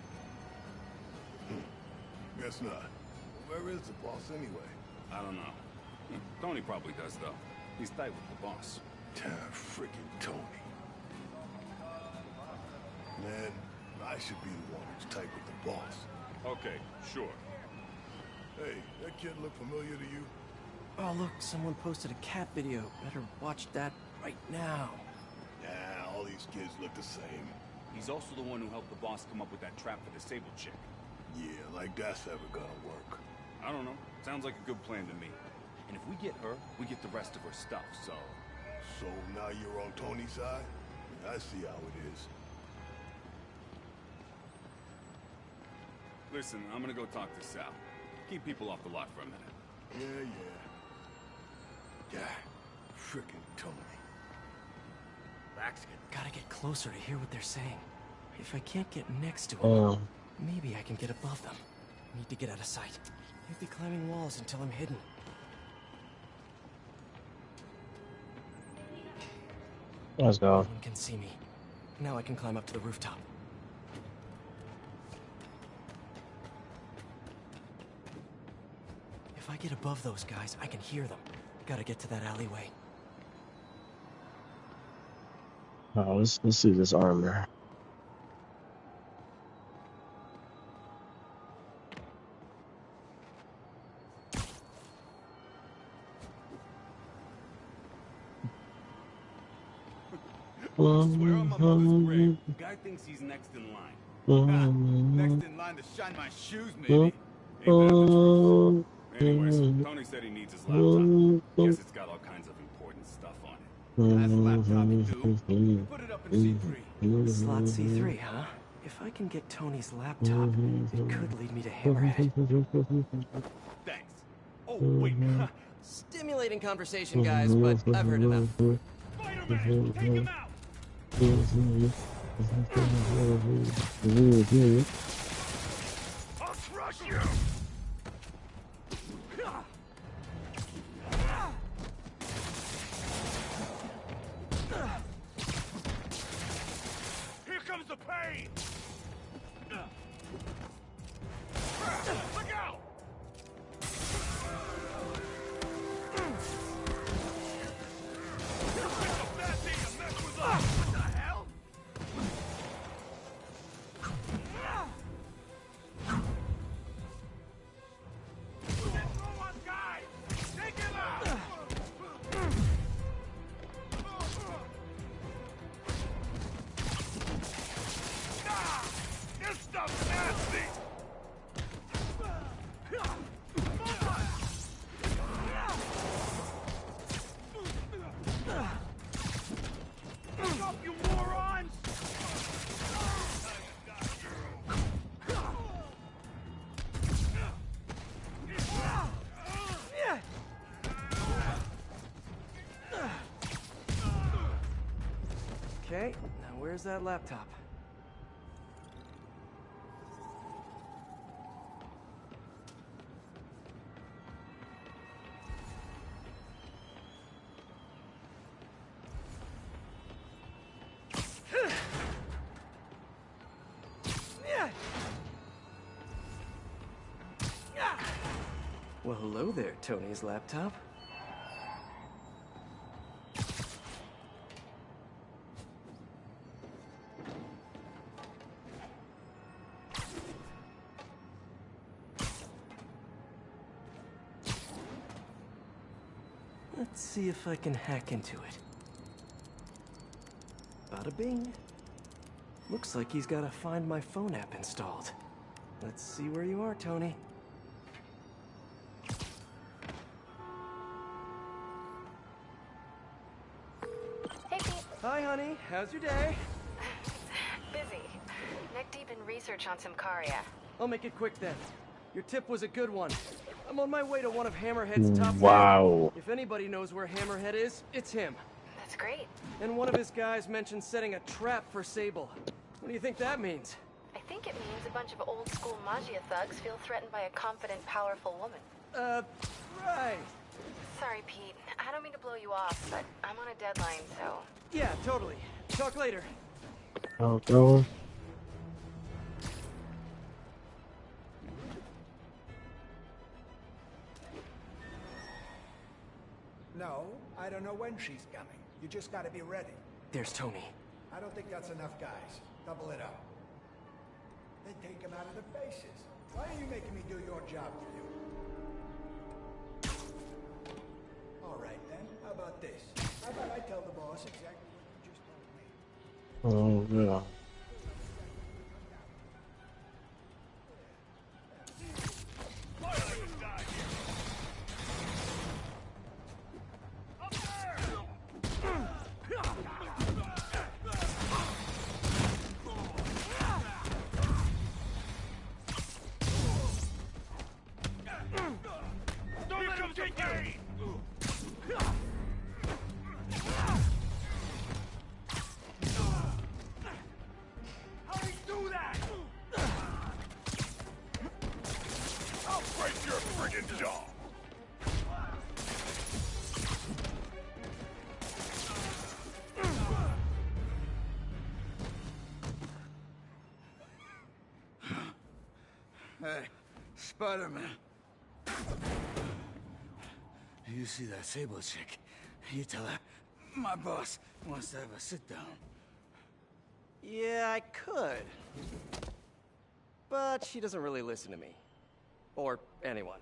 Guess not. Where is the boss anyway? I don't know. Tony probably does, though. He's tight with the boss. Freaking Tony. Man, I should be the one who's tight with the boss. Okay, sure. Hey, that kid look familiar to you? Oh, look, someone posted a cat video. Better watch that right now. Nah, all these kids look the same. He's also the one who helped the boss come up with that trap for the Sable chick. Yeah, like that's ever gonna work. I don't know. Sounds like a good plan to me. And if we get her, we get the rest of her stuff, so... So now you're on Tony's side? I see how it is. Listen, I'm gonna go talk to Sal. Keep people off the lot for a minute. Yeah. Frickin' Tony. Gotta get closer to hear what they're saying. If I can't get next to him, maybe I can get above them. Need to get out of sight. You'd be climbing walls until I'm hidden. Let's go. No one can see me. Now I can climb up to the rooftop. If I get above those guys, I can hear them. Gotta get to that alleyway. Oh, let's see this armor. Swear on my mother's grave. Guy thinks he's next in line. Next in line to shine my shoes, maybe. Anyways, Tony said he needs his laptop. Guess it's got all kinds of important stuff on it. That's a laptop, dude. Put it up in C3. Slot C3, huh? If I can get Tony's laptop, it could lead me to Hammerhead. Thanks. Oh, wait. Stimulating conversation, guys, but I've heard enough. Spider-Man, take him out! I'll crush you! Here comes the pain! Look out! What the hell? Take him out! This stuff's nasty! Stop, you morons! Okay, now where's that laptop? Well, hello there, Tony's laptop. Let's see if I can hack into it. Bada bing. Looks like he's got a Find My Phone app installed. Let's see where you are, Tony. Hey, Pete. Hi, honey. How's your day? Busy. Neck deep in research on Symkaria. I'll make it quick then. Your tip was a good one. I'm on my way to one of Hammerhead's top men. Wow. If anybody knows where Hammerhead is, it's him. That's great. And one of his guys mentioned setting a trap for Sable. What do you think that means? I think it means a bunch of old-school Magia thugs feel threatened by a confident, powerful woman. Right. Sorry, Pete. I don't mean to blow you off, but I'm on a deadline, so... Yeah, totally. Talk later. Oh, no. No, I don't know when she's coming. You just gotta be ready. There's Tony. I don't think that's enough, guys. Double it up. Then take him out of the bases. Why are you making me do your job for you? All right, then. How about this? How about I tell the boss exactly what you just told me? Oh, yeah. Hey, Spider-Man. You see that Sable chick? You tell her, my boss wants to have a sit-down. Yeah, I could. But she doesn't really listen to me. Or anyone.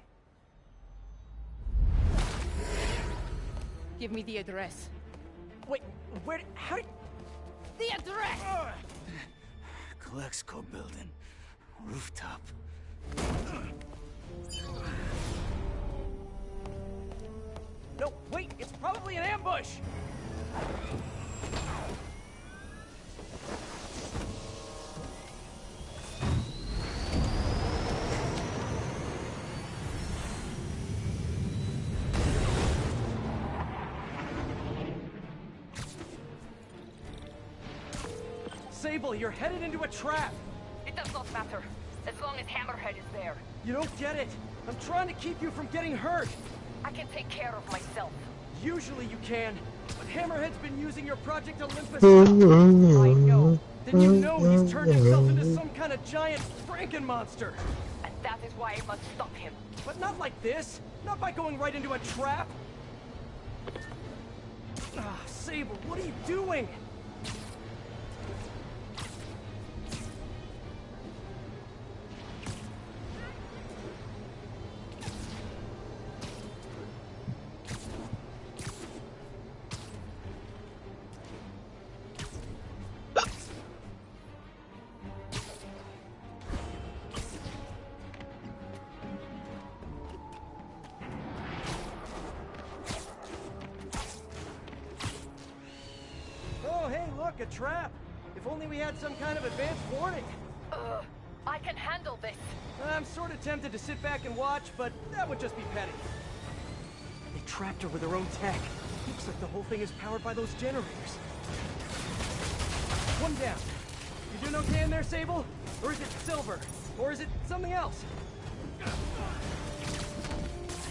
Give me the address. Wait, where... how did... The address! Colexco building. Rooftop. No, wait, it's probably an ambush! Sable, you're headed into a trap. It does not matter, as long as Hammerhead is there. You don't get it. I'm trying to keep you from getting hurt. I can take care of myself. Usually you can, but Hammerhead's been using your Project Olympus I stuff. know. Then you know he's turned himself into some kind of giant Franken-monster. And that is why I must stop him. But not like this. Not by going right into a trap. Ah, Sable, what are you doing? Oh, hey, look, a trap. If only we had some kind of advance warning. I can handle this. I'm sort of tempted to sit back and watch, but that would just be petty. They trapped her with their own tech. Looks like the whole thing is powered by those generators. One down. You doing okay in there, Sable? Or is it Silver? Or is it something else?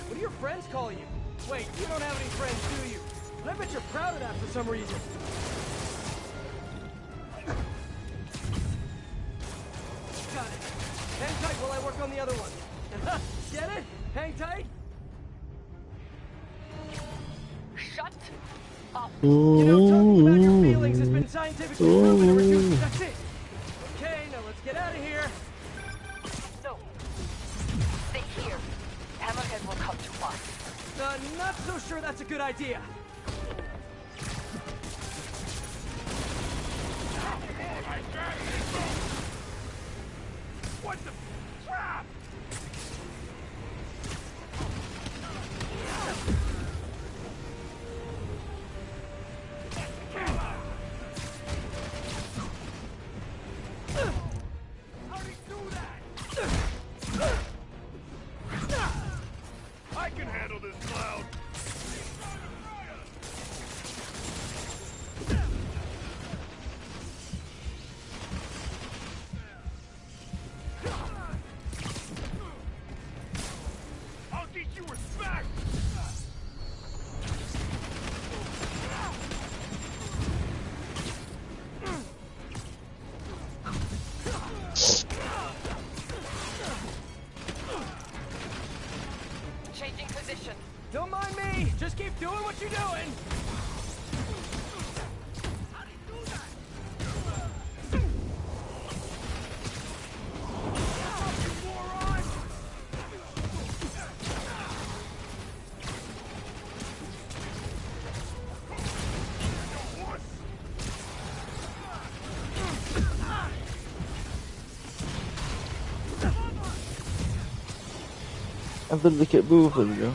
What do your friends call you? Wait, you don't have any friends, do you? And I bet you're proud of that for some reason. Got it. Hang tight while I work on the other one. Get it? Hang tight? Shut up. You know, talking about your feelings has been scientifically proven to reduce... That's it. Okay, now let's get out of here. No. Stay here. Hammerhead will come to us. Not so sure that's a good idea. What the crap? How'd he do that? I can handle this, Cloud. I'll teach you respect! Changing position. Don't mind me. Just keep doing what you're doing. I literally kept moving, yo.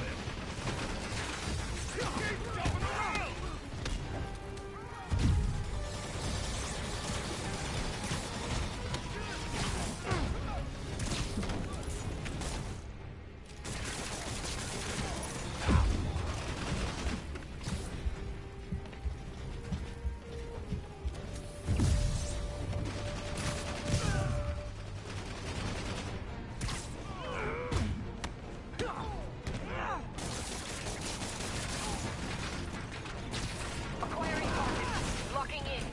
Acquiring target. Locking in.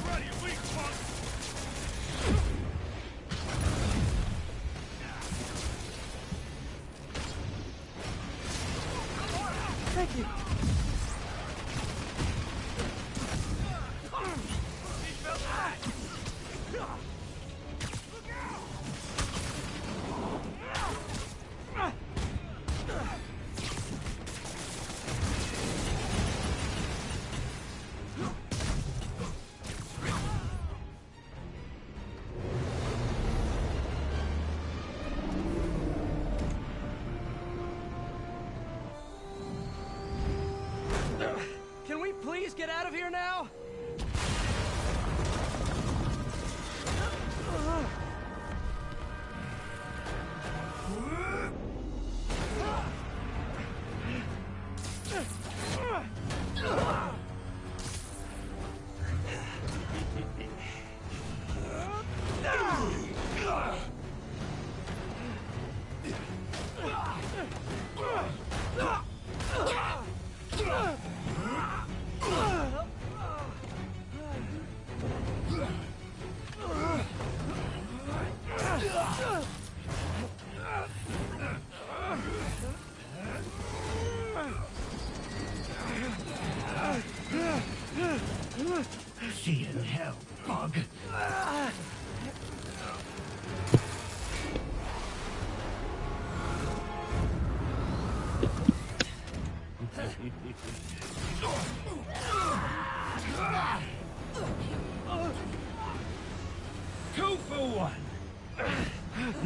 Ready, weak punk! Thank you. Can we please get out of here now? See you in hell, bug. Two for one.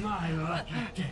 My lucky day.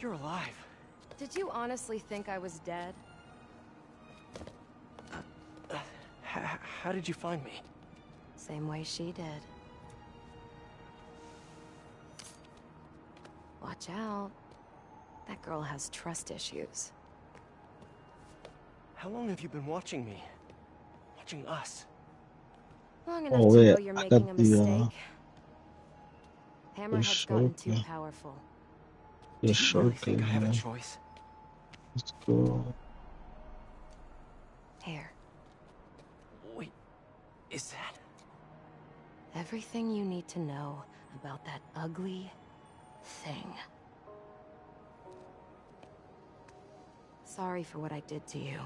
You're alive. Did you honestly think I was dead? How did you find me? Same way she did. Watch out. That girl has trust issues. How long have you been watching me? Watching us? Long enough to know you're making a mistake. Hammerhead's gotten too powerful. Do you really think I have a choice? Let's go. Here. Wait, is that? Everything you need to know about that ugly thing. Sorry for what I did to you.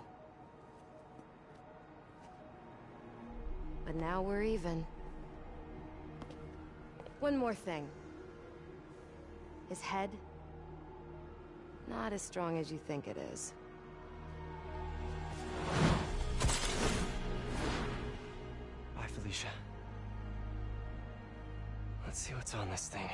But now we're even. One more thing. His head, not as strong as you think it is. Bye, Felicia. Let's see what's on this thing.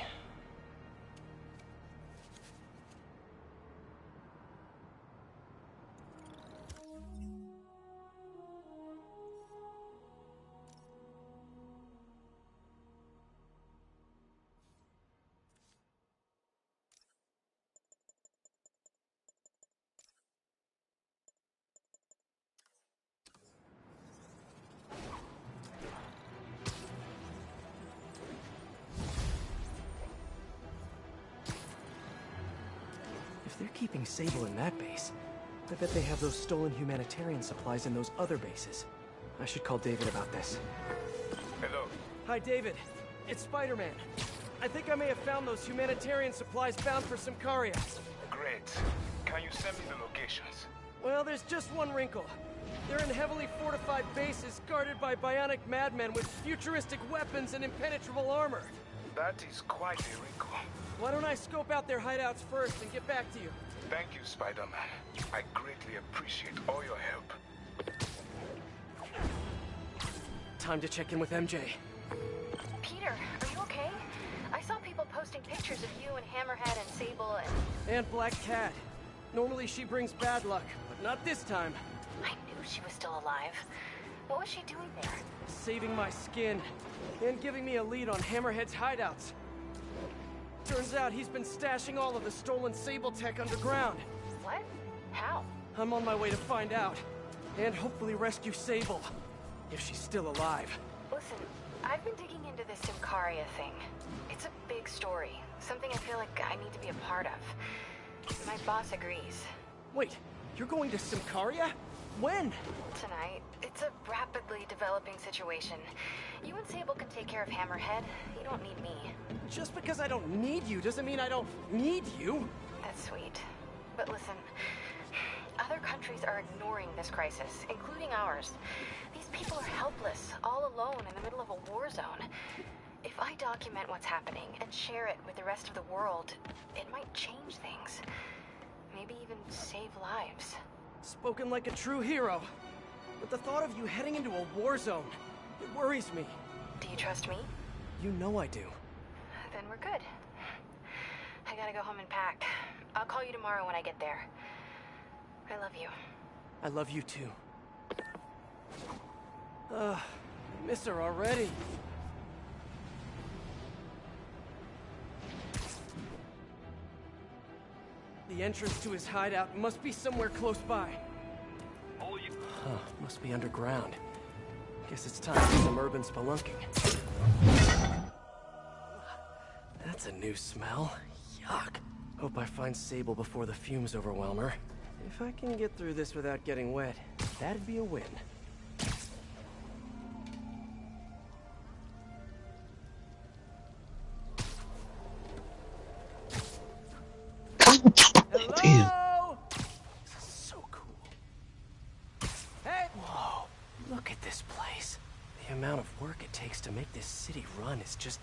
If they're keeping Sable in that base, I bet they have those stolen humanitarian supplies in those other bases. I should call David about this. Hello. Hi, David. It's Spider-Man. I think I may have found those humanitarian supplies bound for Symkaria. Great. Can you send me the locations? Well, there's just one wrinkle. They're in heavily fortified bases guarded by bionic madmen with futuristic weapons and impenetrable armor. That is quite a wrinkle. Why don't I scope out their hideouts first and get back to you? Thank you, Spider-Man. I greatly appreciate all your help. Time to check in with MJ. Peter, are you okay? I saw people posting pictures of you and Hammerhead and Sable and... And Black Cat. Normally she brings bad luck, but not this time. I knew she was still alive. What was she doing there? Saving my skin, and giving me a lead on Hammerhead's hideouts. Turns out he's been stashing all of the stolen Sable tech underground. What? How? I'm on my way to find out, and hopefully rescue Sable, if she's still alive. Listen, I've been digging into this Symkaria thing. It's a big story, something I feel like I need to be a part of. My boss agrees. Wait, you're going to Symkaria? When? Tonight. It's a rapidly developing situation. You and Sable can take care of Hammerhead. You don't need me. Just because I don't need you doesn't mean I don't need you. That's sweet. But listen, other countries are ignoring this crisis, including ours. These people are helpless, all alone in the middle of a war zone. If I document what's happening and share it with the rest of the world, it might change things. Maybe even save lives. Spoken like a true hero. but the thought of you heading into a war zone, it worries me. Do you trust me? You know I do. Then we're good. I gotta go home and pack. I'll call you tomorrow when I get there. I love you. I love you too. I miss her already. The entrance to his hideout must be somewhere close by. Huh, must be underground. Guess it's time for some urban spelunking. That's a new smell. Yuck. Hope I find Sable before the fumes overwhelm her. If I can get through this without getting wet, that'd be a win. Hello? This is so cool. Hey! Whoa, look at this place. The amount of work it takes to make this city run is just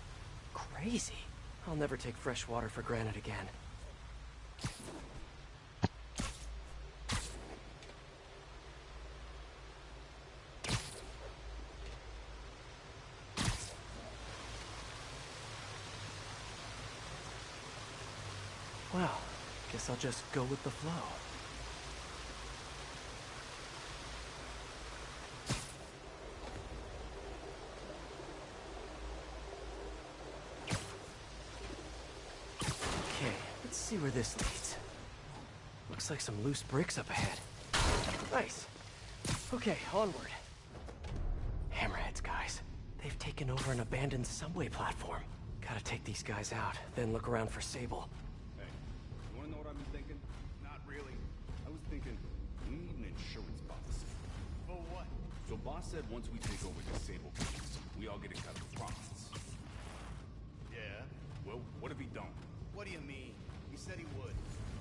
crazy. I'll never take fresh water for granted again. Well, guess I'll just go with the flow. Okay, let's see where this leads. Looks like some loose bricks up ahead. Nice. Okay, onward. Hammerheads, guys. They've taken over an abandoned subway platform. Gotta take these guys out, then look around for Sable. Hey, you wanna know what I've been thinking? Not really. I was thinking, we need an insurance policy. For what? So boss said once we take over the Sable case, we all get a cut of the profits. Yeah? Well, what if he don't? What do you mean? He said he would.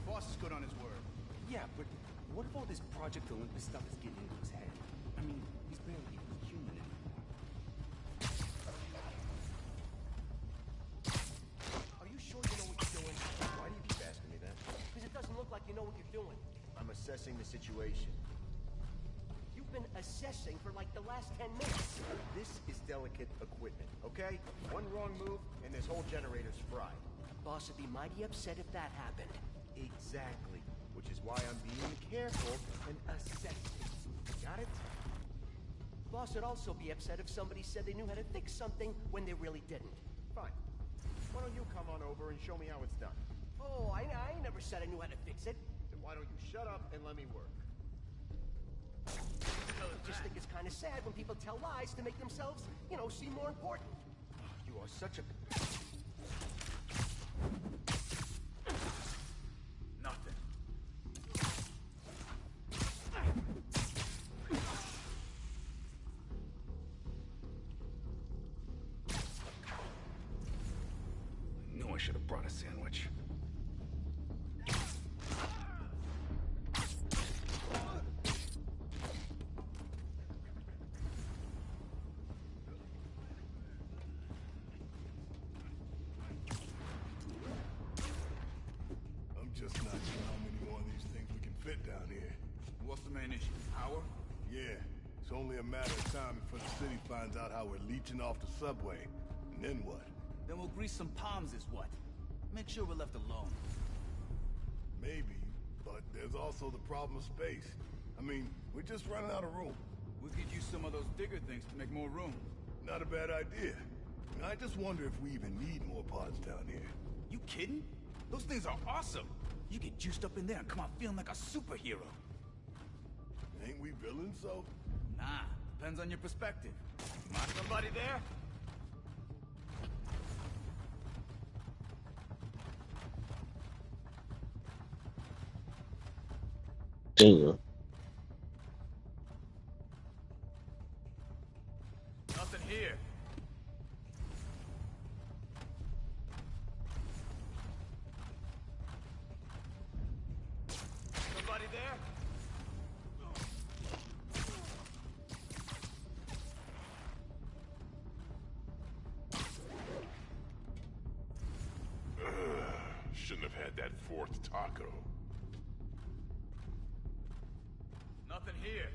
Boss is good on his word. Yeah, but what if all this Project Olympus stuff is getting into his head? I mean, he's barely even human anymore. Are you sure you know what you're doing? Why do you keep asking me that? Because it doesn't look like you know what you're doing. I'm assessing the situation. You've been assessing for like the last 10 minutes. This is delicate equipment, okay? One wrong move, and this whole generator's fried. Boss would be mighty upset if that happened. Exactly. Which is why I'm being careful and assessing. Got it? Boss would also be upset if somebody said they knew how to fix something when they really didn't. Fine. Why don't you come on over and show me how it's done? Oh, I never said I knew how to fix it. Then why don't you shut up and let me work? I just think it's kind of sad when people tell lies to make themselves, you know, seem more important. You are such a... Nothing. I knew I should have brought a sandwich. I'm just not sure how many more of these things we can fit down here. What's the main issue? Power? Yeah, it's only a matter of time before the city finds out how we're leeching off the subway. And then what? Then we'll grease some palms is what? Make sure we're left alone. Maybe, but there's also the problem of space. I mean, we're just running out of room. We could use some of those digger things to make more room. Not a bad idea. I just wonder if we even need more pods down here. You kidding? Those things are awesome. You get juiced up in there and come out feeling like a superhero. Ain't we villains, though? Nah, depends on your perspective. Mind somebody there? Damn. Nothing here. Somebody there? Shouldn't have had that fourth taco. Nothing here.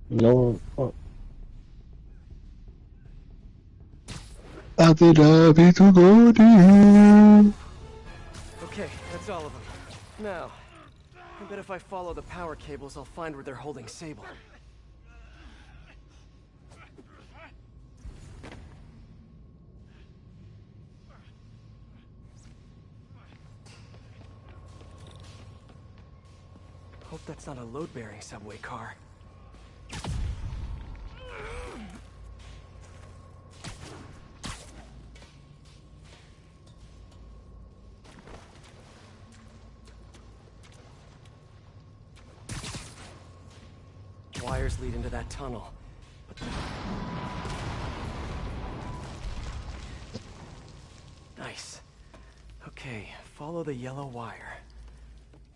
No. I did not be to go deep. Okay, that's all of them. Now, I bet if I follow the power cables, I'll find where they're holding Sable. Hope that's not a load-bearing subway car. Wires lead into that tunnel. Nice. Okay, follow the yellow wire.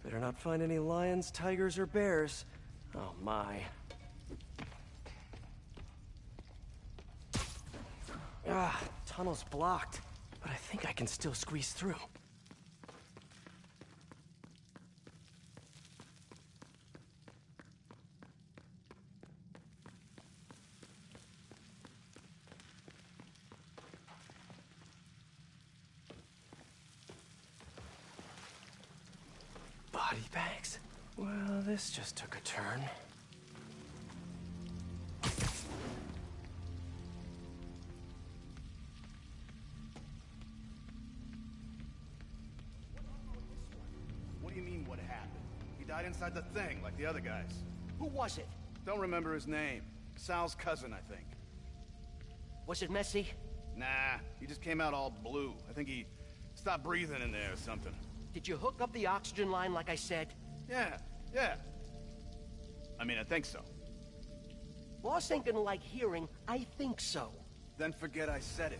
Better not find any lions, tigers, or bears. Oh my. Ah, tunnel's blocked, but I think I can still squeeze through. Body bags? Well, this just took a turn. What do you mean, what happened? He died inside the thing, like the other guys. Who was it? Don't remember his name. Sal's cousin, I think. Was it messy? Nah, he just came out all blue. I think he stopped breathing in there or something. Did you hook up the oxygen line like I said? Yeah. I mean, I think so. Boss ain't gonna like hearing, I think so. Then forget I said it.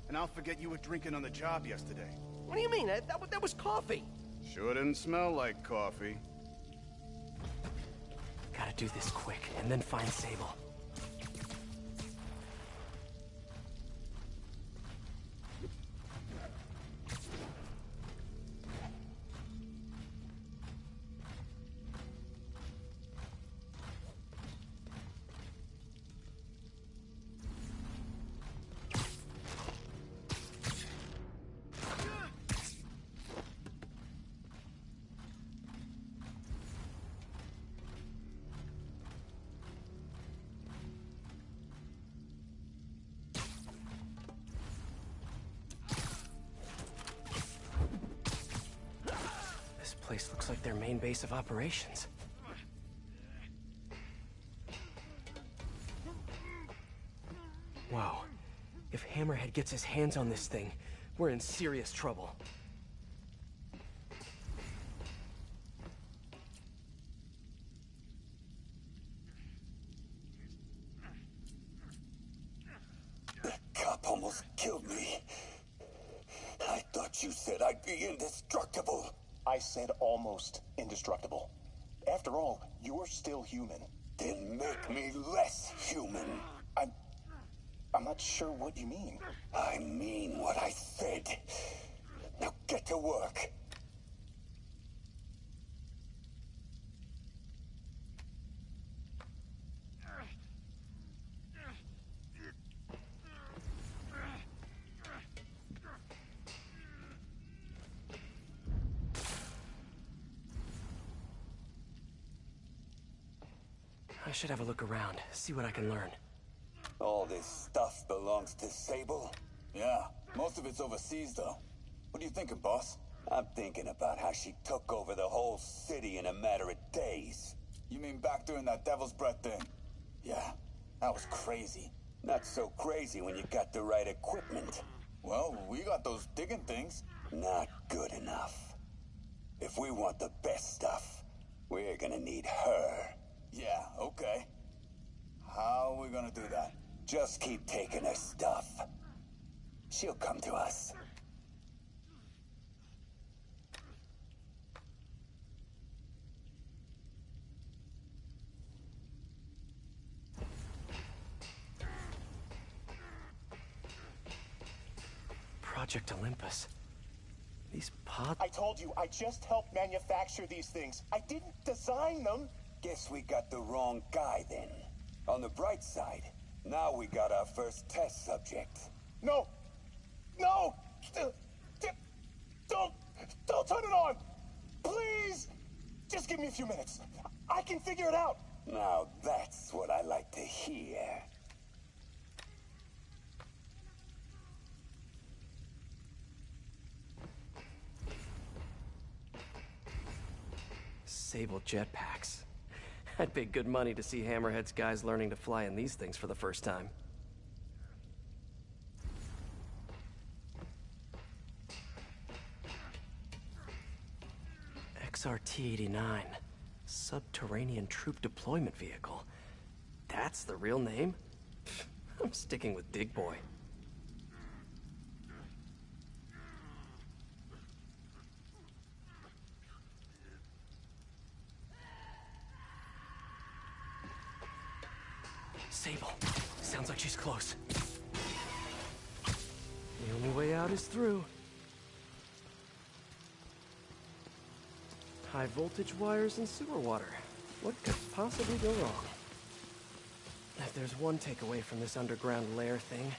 And I'll forget you were drinking on the job yesterday. What do you mean? That was coffee. Sure didn't smell like coffee. Gotta do this quick, and then find Sable. This place looks like their main base of operations. Wow. If Hammerhead gets his hands on this thing, we're in serious trouble. The cop almost killed me. I thought you said I'd be indestructible. I said almost indestructible. After all, you're still human. Then make me less human. I'm not sure what you mean. I mean what I said. Now get to work. I should have a look around, see what I can learn. All this stuff belongs to Sable? Yeah, most of it's overseas though. What are you thinking, boss? I'm thinking about how she took over the whole city in a matter of days. You mean back during that Devil's Breath thing? Yeah, that was crazy. Not so crazy when you got the right equipment. Well, we got those digging things. Not good enough. If we want the best stuff, we're gonna need her. Yeah, okay. How are we gonna do that? Just keep taking her stuff. She'll come to us. Project Olympus. These pods... I told you, I just helped manufacture these things. I didn't design them. Guess we got the wrong guy then. On the bright side, now we got our first test subject. No! No! Don't turn it on! Please! Just give me a few minutes. I can figure it out. Now that's what I like to hear. Sable jetpacks. I'd pay good money to see Hammerhead's guys learning to fly in these things for the first time. XRT-89. Subterranean Troop Deployment Vehicle. That's the real name? I'm sticking with Dig Boy. Sable. Sounds like she's close. The only way out is through. High voltage wires and sewer water. What could possibly go wrong? If there's one takeaway from this underground lair thing,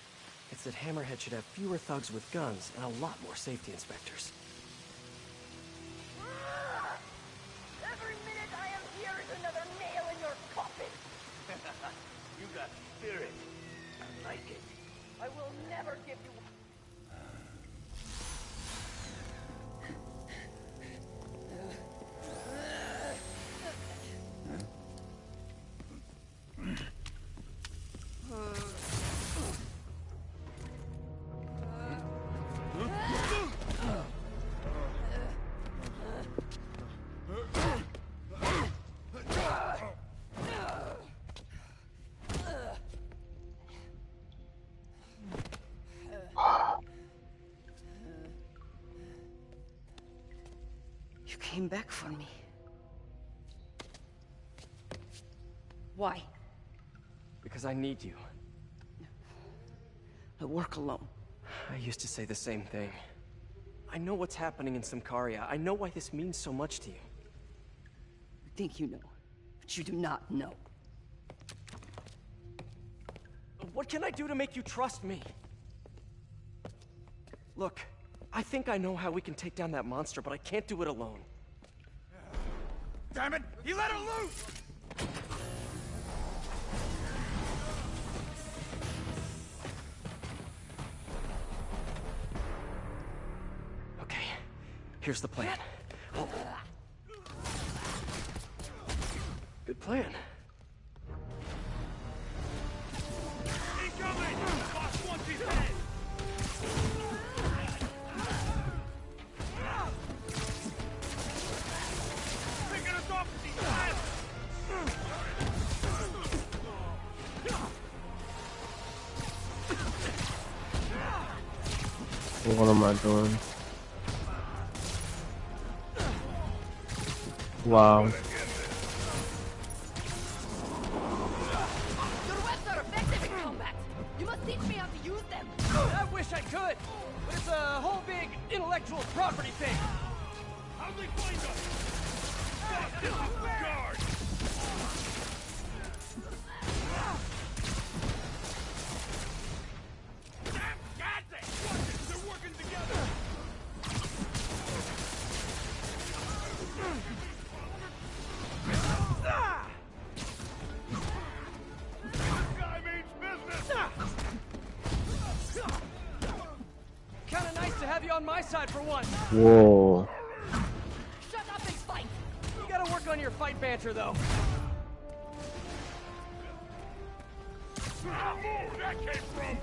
it's that Hammerhead should have fewer thugs with guns and a lot more safety inspectors. Every minute I am here is another nail in your coffin. You got spirit. I like it. I will never give you. You came back for me. Why? Because I need you. I work alone. I used to say the same thing. I know what's happening in Symkaria. I know why this means so much to you. You think you know, but you do not know. What can I do to make you trust me? Look, I think I know how we can take down that monster, but I can't do it alone. Damn it! He let her loose! Okay, here's the plan. Oh. Good plan. Incoming! Boss wants his head! Picking us off with these knives! What am I doing? Wow. Your webs are effective in combat. You must teach me how to use them. I wish I could, but it's a whole big intellectual property thing. How'd they find us? Boss, this is the guard! Got it! They're working together! This guy means business! Kinda nice to have you on my side for once. Whoa. Shut up and fight! You gotta work on your fight banter, though. Where that came from?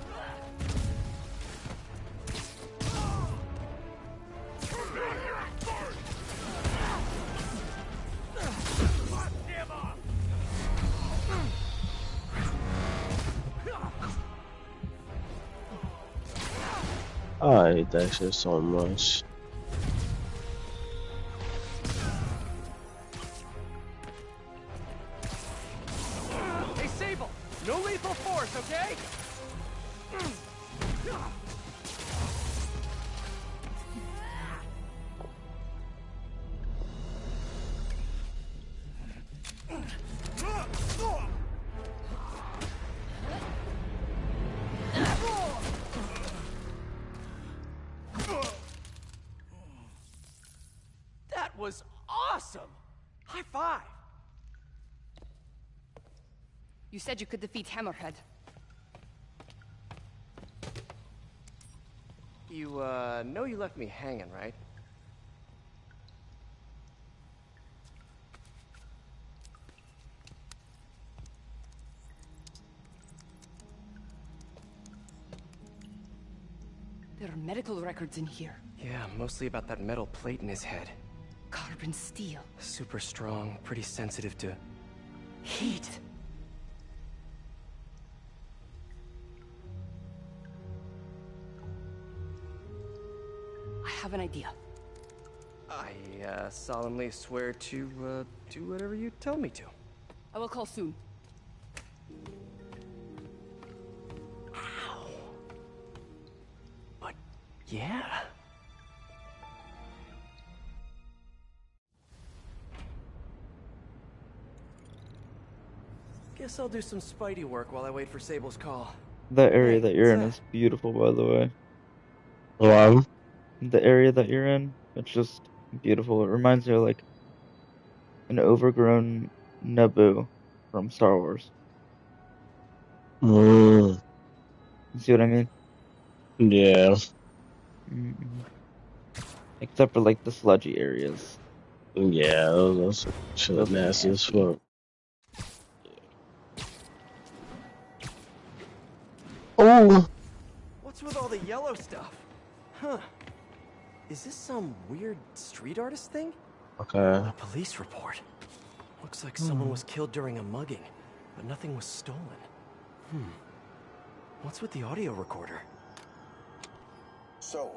Come down here first! Lock him up! I hate that shit so much. Hey, Sable! No lethal force, okay? Awesome! High five! You said you could defeat Hammerhead. You, know you left me hanging, right? There are medical records in here. Yeah, mostly about that metal plate in his head. Carbon steel. Super strong, pretty sensitive to heat. I have an idea. I, solemnly swear to, do whatever you tell me to. I will call soon. Ow. But, yeah. Guess I'll do some Spidey work while I wait for Sable's call. That area that you're in is beautiful, by the way. Wow. The area that you're in, it's just beautiful. It reminds me of like an overgrown Naboo from Star Wars. Mm. You see what I mean? Yeah. Mm-mm. Except for like the sludgy areas. Yeah, those shit Those are nasty as nasty. fuck. Oh. What's with all the yellow stuff? Huh. Is this some weird street artist thing? Okay. A police report. Looks like someone was killed during a mugging, but nothing was stolen. What's with the audio recorder? So,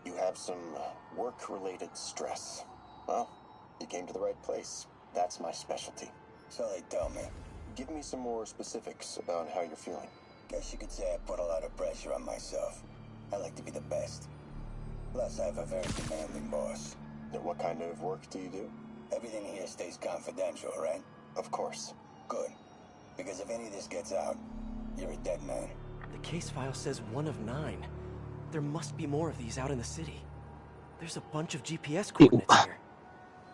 you have some work-related stress. Well, you came to the right place. That's my specialty. So they tell me. Give me some more specifics about how you're feeling. Guess you could say I put a lot of pressure on myself. I like to be the best. Plus, I have a very demanding boss. And what kind of work do you do? Everything here stays confidential, right? Of course. Good. Because if any of this gets out, you're a dead man. The case file says 1 of 9. There must be more of these out in the city. There's a bunch of GPS coordinates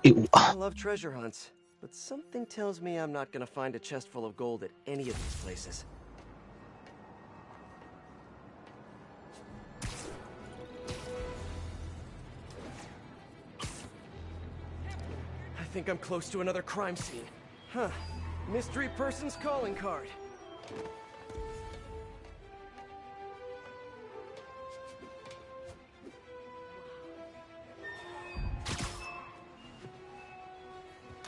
here. I love treasure hunts, but something tells me I'm not gonna find a chest full of gold at any of these places. I think I'm close to another crime scene. Huh. Mystery person's calling card.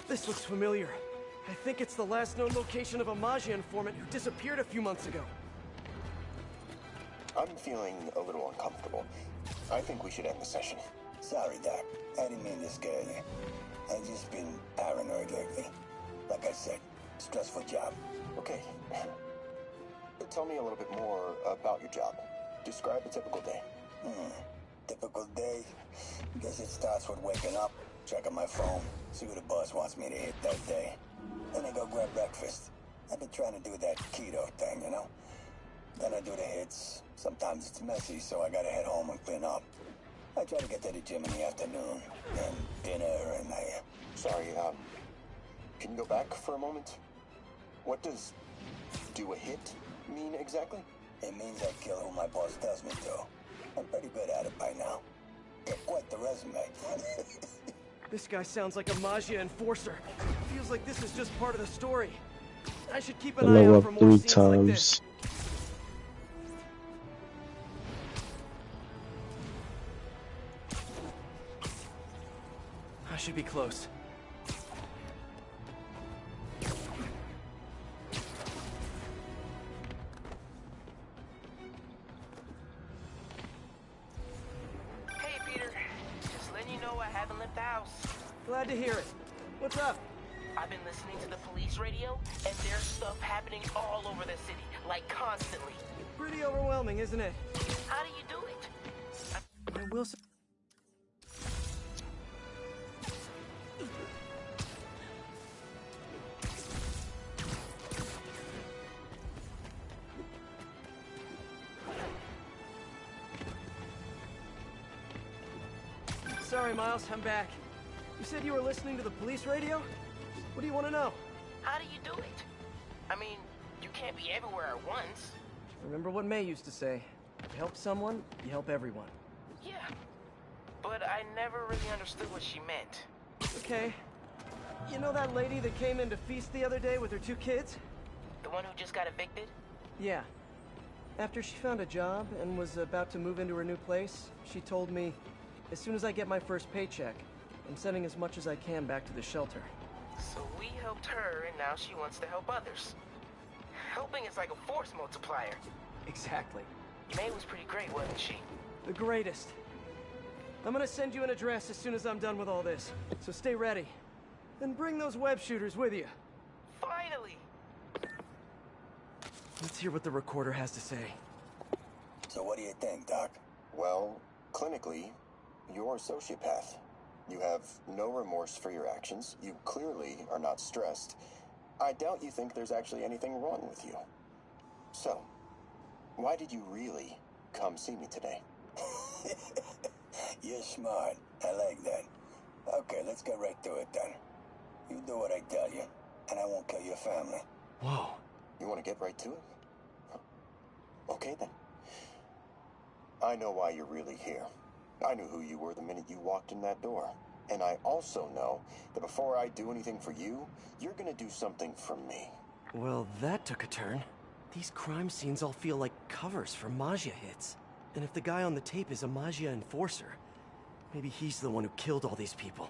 This looks familiar. I think it's the last known location of a Magia informant who disappeared a few months ago. I'm feeling a little uncomfortable. I think we should end the session. Sorry, Doc. I didn't mean to scare you. I've just been paranoid lately. Like I said, stressful job. Okay. Tell me a little bit more about your job. Describe a typical day. Typical day? Guess it starts with waking up, checking my phone, see who the boss wants me to hit that day. Then I go grab breakfast. I've been trying to do that keto thing, you know? Then I do the hits. Sometimes it's messy, so I gotta head home and clean up. I try to get to the gym in the afternoon, and dinner, and I... Sorry, can you go back for a moment? What does do a hit mean exactly? It means I kill who my boss tells me to. I'm pretty good at it by now. Got quite the resume. This guy sounds like a Magia enforcer. Feels like this is just part of the story. I should keep an eye out for more scenes like this. I should be close. Hey, Peter. Just letting you know I haven't left the house. Glad to hear it. What's up? I've been listening to the police radio, and there's stuff happening all over the city, like constantly. Pretty overwhelming, isn't it? How do you do it? I will say... Sorry, Miles, I'm back. You said you were listening to the police radio? What do you want to know? How do you do it? I mean, you can't be everywhere at once. Remember what May used to say. You help someone, you help everyone. Yeah. But I never really understood what she meant. Okay. You know that lady that came in to feast the other day with her 2 kids? The one who just got evicted? Yeah. After she found a job and was about to move into her new place, she told me, as soon as I get my first paycheck, I'm sending as much as I can back to the shelter. So we helped her, and now she wants to help others. Helping is like a force multiplier. Exactly. May was pretty great, wasn't she? The greatest. I'm gonna send you an address as soon as I'm done with all this, so stay ready. And bring those web shooters with you. Finally! Let's hear what the recorder has to say. So what do you think, Doc? Well, clinically, you're a sociopath. You have no remorse for your actions. You clearly are not stressed. I doubt you think there's actually anything wrong with you. So, why did you really come see me today? You're smart. I like that. Okay, let's get right to it then. You do what I tell you, and I won't kill your family. Whoa. You want to get right to it? Okay then. I know why you're really here. I knew who you were the minute you walked in that door. And I also know that before I do anything for you, you're gonna do something for me. Well, that took a turn. These crime scenes all feel like covers for Maggia hits. And if the guy on the tape is a Maggia enforcer, maybe he's the one who killed all these people.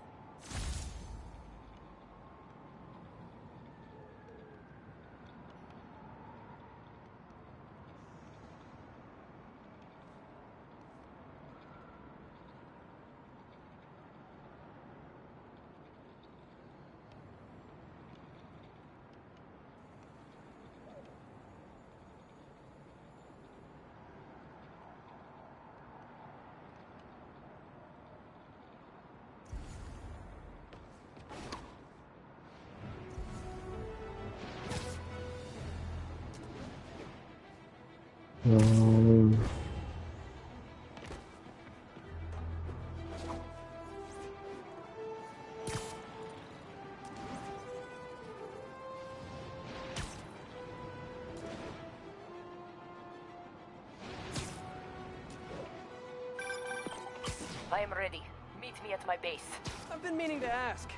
I am ready. Meet me at my base. I've been meaning to ask.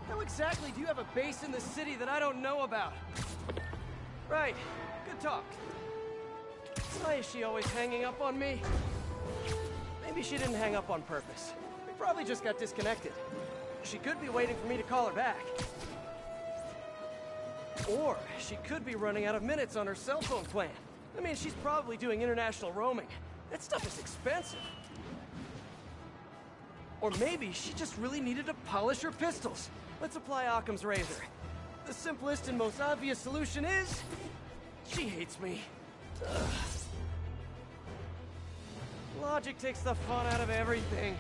How exactly do you have a base in the city that I don't know about? Right. Good talk. Why is she always hanging up on me? Maybe she didn't hang up on purpose. We probably just got disconnected. She could be waiting for me to call her back. Or she could be running out of minutes on her cell phone plan. I mean, she's probably doing international roaming. That stuff is expensive. Or maybe she just really needed to polish her pistols. Let's apply Occam's razor. The simplest and most obvious solution is... she hates me. Ugh. Logic takes the fun out of everything.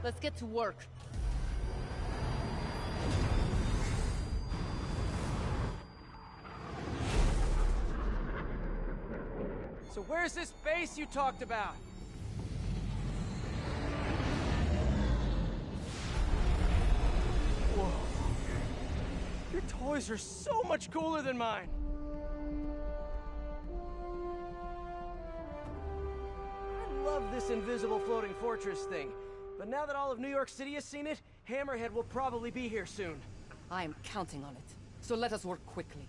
Let's get to work. So where's this base you talked about? Whoa. Your toys are so much cooler than mine. I love this invisible floating fortress thing. But now that all of New York City has seen it, Hammerhead will probably be here soon. I am counting on it. So let us work quickly.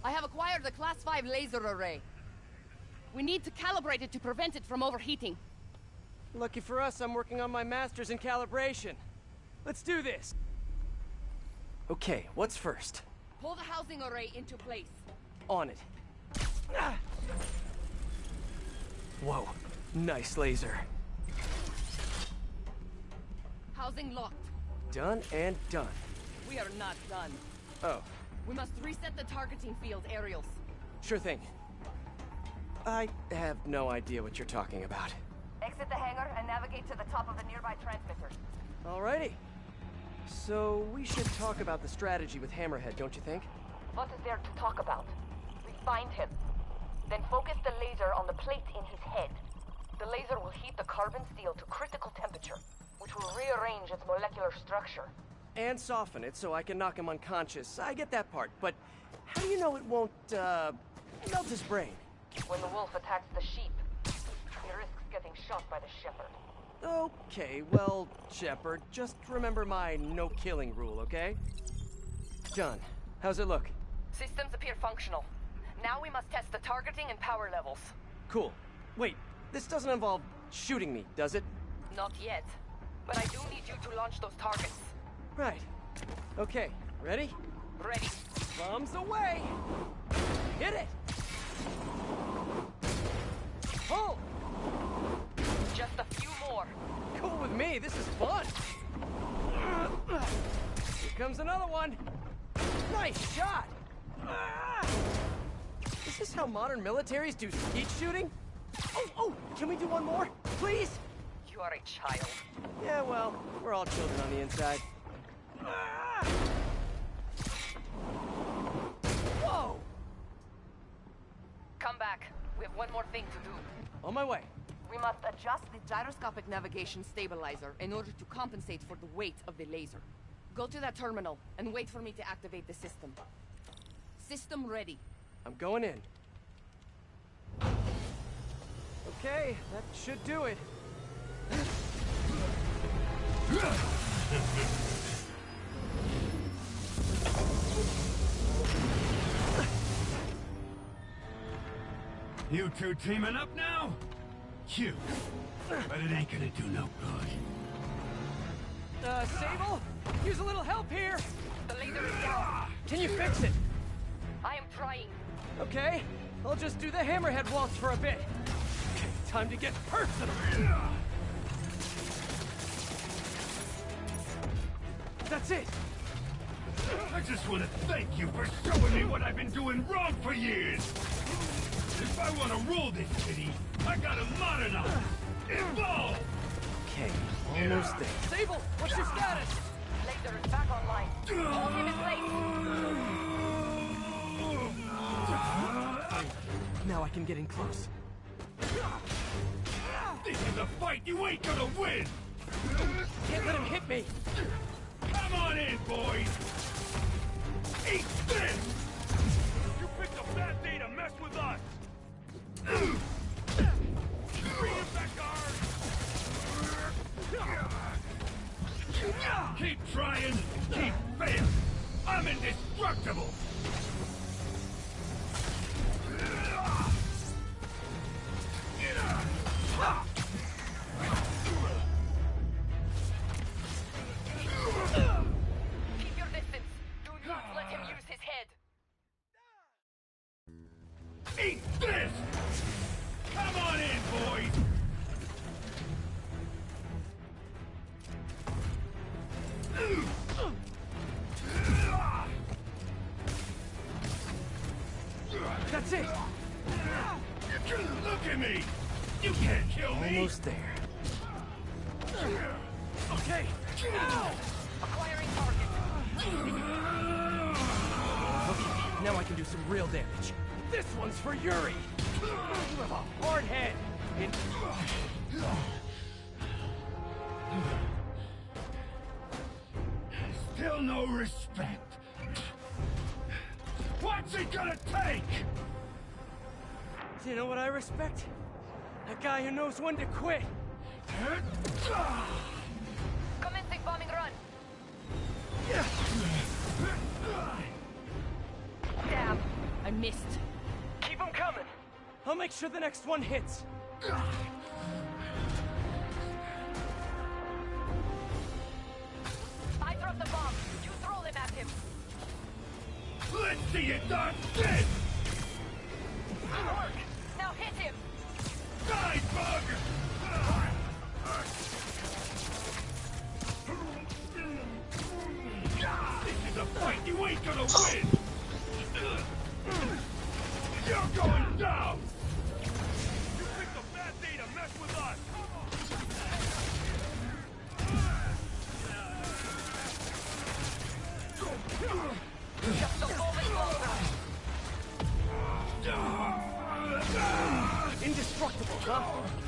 I have acquired a Class 5 laser array. We need to calibrate it to prevent it from overheating. Lucky for us, I'm working on my master's in calibration. Let's do this! Okay, what's first? Pull the housing array into place. On it. Ah! Whoa, nice laser. Housing locked. Done and done. We are not done. Oh. We must reset the targeting field aerials. Sure thing. I have no idea what you're talking about. Exit the hangar and navigate to the top of the nearby transmitter. Alrighty. So, we should talk about the strategy with Hammerhead, don't you think? What is there to talk about? We find him. Then focus the laser on the plate in his head. The laser will heat the carbon steel to critical temperature, which will rearrange its molecular structure. And soften it so I can knock him unconscious. I get that part, but how do you know it won't, melt his brain? When the wolf attacks the sheep, he risks getting shot by the shepherd. Okay, well, Shepard, just remember my no-killing rule, okay? Done. How's it look? Systems appear functional. Now we must test the targeting and power levels. Cool. Wait, this doesn't involve shooting me, does it? Not yet. But I do need you to launch those targets. Right. Okay, ready? Ready. Bombs away! Hit it! Pull! Just a few more. Cool with me, this is fun! Here comes another one! Nice shot! Is this how modern militaries do skeet shooting? Oh, can we do one more? Please? You are a child. Yeah, well, we're all children on the inside. Whoa! Come back. We have one more thing to do. On my way. We must adjust the gyroscopic navigation stabilizer in order to compensate for the weight of the laser. Go to that terminal and wait for me to activate the system. System ready. I'm going in. Okay, that should do it. You two teaming up now? Cute. But it ain't gonna do no good. Sable? Use a little help here! The laser is down. Can you fix it? I am trying. Okay, I'll just do the hammerhead waltz for a bit. Okay, time to get personal. That's it. I just want to thank you for showing me what I've been doing wrong for years. If I want to rule this city, I gotta modernize, evolve. Okay, almost there. Sable, what's your status? Laser is back online. Hold him in place. Now I can get in close. This is a fight you ain't gonna win. Can't let him hit me. Come on in, boys. Eat this. You picked a bad day to mess with us. Bring it back, guard. Keep trying, keep failing. I'm indestructible. Keep your distance. Do not let him use his head. Eat this! Come on in, boys! That's it! Look at me! You can't kill me! Almost there. Okay! Ow! Acquiring target. Okay, now I can do some real damage. This one's for Yuri! You have a hard head! Still no respect. What's it gonna take? Do you know what I respect? A guy who knows when to quit. Commencing bombing run. Damn, I missed. Keep them coming. I'll make sure the next one hits. I dropped the bomb. You throw them at him. Let's see it done this! Good work. Now hit him. Die, bug! This is a fight you ain't gonna win! You're going down!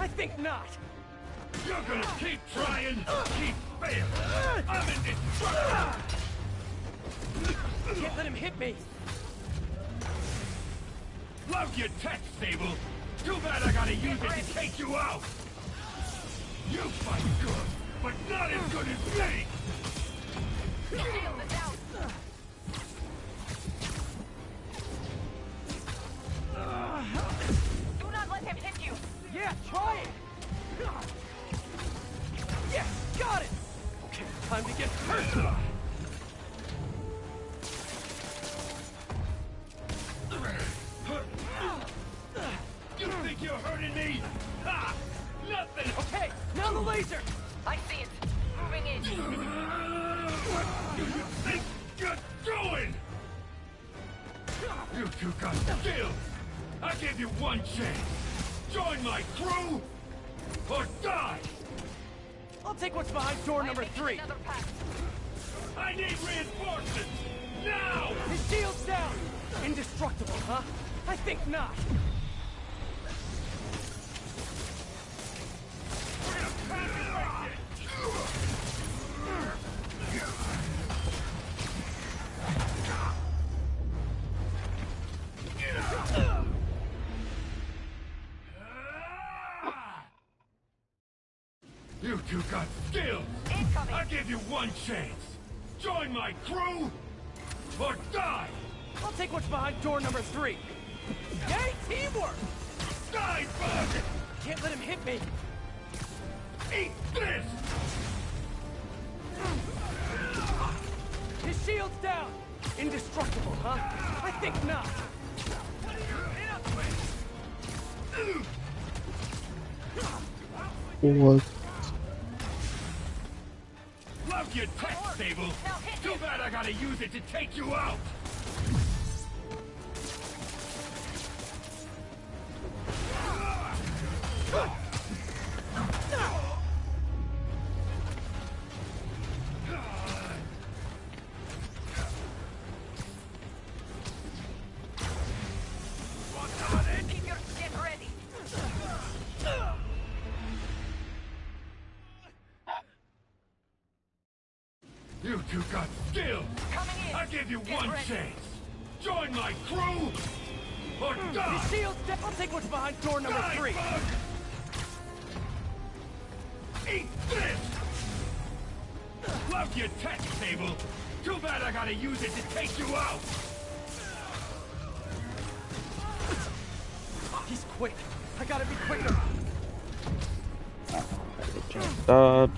I think not. You're gonna keep trying, keep failing. I'm indestructible. Can't let him hit me. Love your tech, Sable. Too bad I gotta use it to take you out. You fight good, but not as good as me. Shield is out. Do not let him hit you. Yeah, try it. Yeah, got it. Okay, time to get personal. You think you're hurting me? Ha! Nothing! Okay, now the laser! I see it. Moving in. What do you think you're doing? You two got skills! I give you one chance! Join my crew, or die! I'll take what's behind door number 3. I need reinforcements! Now! His shield's down! Indestructible, huh? I think not. You two got skills! Incoming. I give you one chance! Join my crew, or die! I'll take what's behind door number 3. Yay, teamwork! Die, bug! Can't let him hit me. Eat this! His shield's down! Indestructible, huh? I think not. What? Love your tech, Sable! Too bad I gotta use it to take you out! Keep your skin ready. You two got skills! Coming in. I give you Get one ready. chance! Join my crew, or die! His shield's down! I'll take what's behind door number Die, 3. bug! Eat this! Love your tech, Sable! Too bad I gotta use it to take you out! He's quick. I gotta be quicker. Dodge.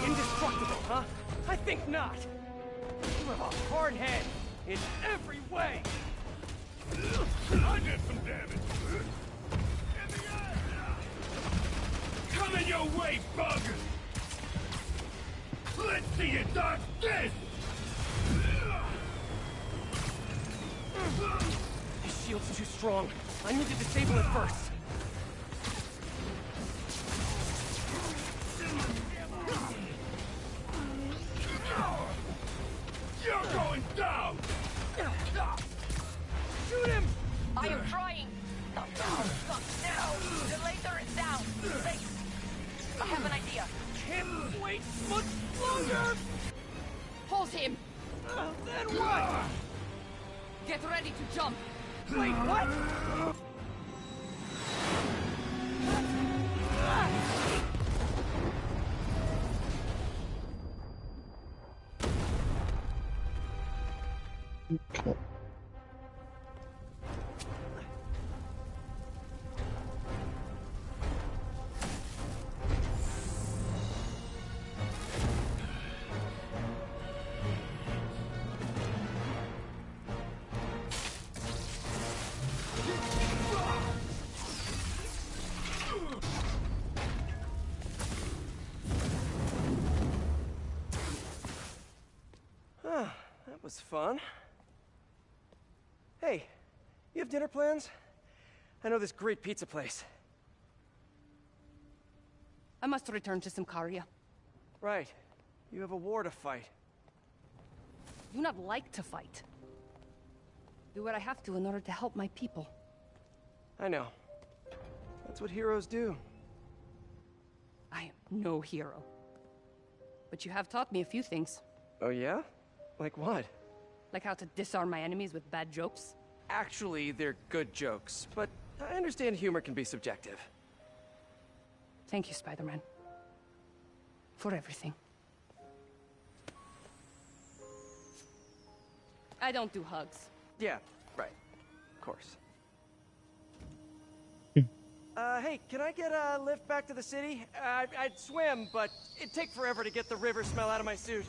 Indestructible, huh? I think not. You have a hard head in every way. I did some damage! Coming your way, bug! Let's see you dodge this! His shield's too strong. I need to disable it first. You're going down! Shoot him! I am trying. Not now. Not now. The laser is down. Safe. I have an idea. Can't wait much longer! Hold him! Then what? Get ready to jump! Wait, what? That was fun. Hey, you have dinner plans? I know this great pizza place. I must return to Simcaria. Right. You have a war to fight. I do not like to fight. Do what I have to in order to help my people. I know. That's what heroes do. I am no hero. But you have taught me a few things. Oh yeah? Like what? Like how to disarm my enemies with bad jokes. Actually, they're good jokes, but I understand humor can be subjective. Thank you, Spider-Man. For everything. I don't do hugs. Yeah, right. Of course. Hey, can I get a lift back to the city? I'd swim, but it'd take forever to get the river smell out of my suit.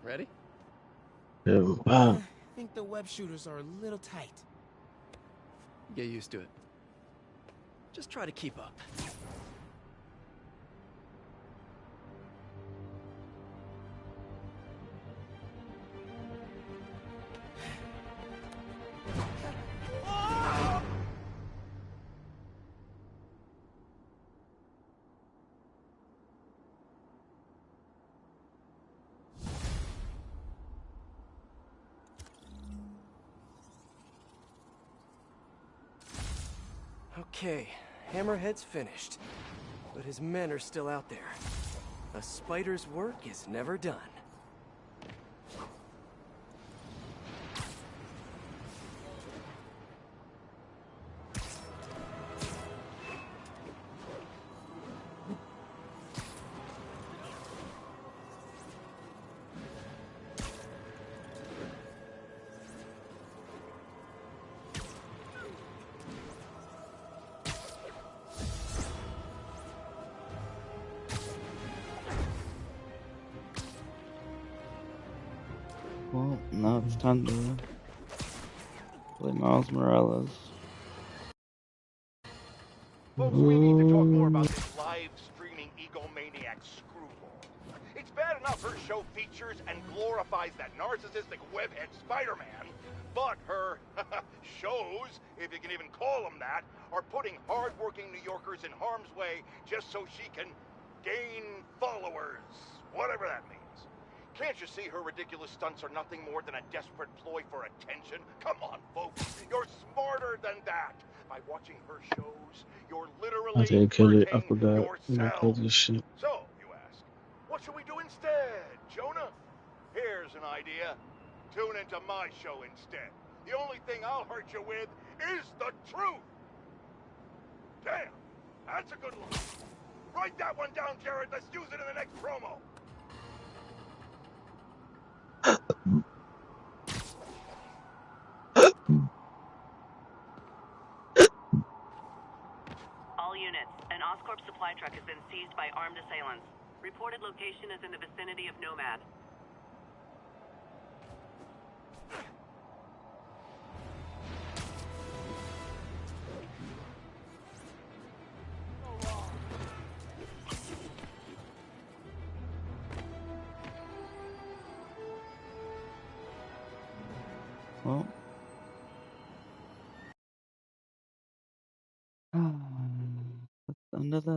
Ready? Wow. I think the web shooters are a little tight. Get used to it. Just try to keep up. Okay, Hammerhead's finished. But his men are still out there. A spider's work is never done. Well, now it's time to play Miles Morales. Folks, we need to talk more about this live streaming egomaniac screwball. It's bad enough her show features and glorifies that narcissistic webhead Spider-Man, but her shows, if you can even call them that, are putting hard-working New Yorkers in harm's way just so she can gain followers, whatever that means. Can't you see her ridiculous stunts are nothing more than a desperate ploy for attention? Come on, folks, you're smarter than that. By watching her shows, you're I literally didn't kill it. I hurting forgot. I killed yourself. this shit. So, you ask, what should we do instead, Jonah? Here's an idea. Tune into my show instead. The only thing I'll hurt you with is the truth. Damn, that's a good one. Write that one down, Jared. Let's use it in the next promo. All units, an Oscorp supply truck has been seized by armed assailants. Reported location is in the vicinity of Nomad. Well, that's the end of that.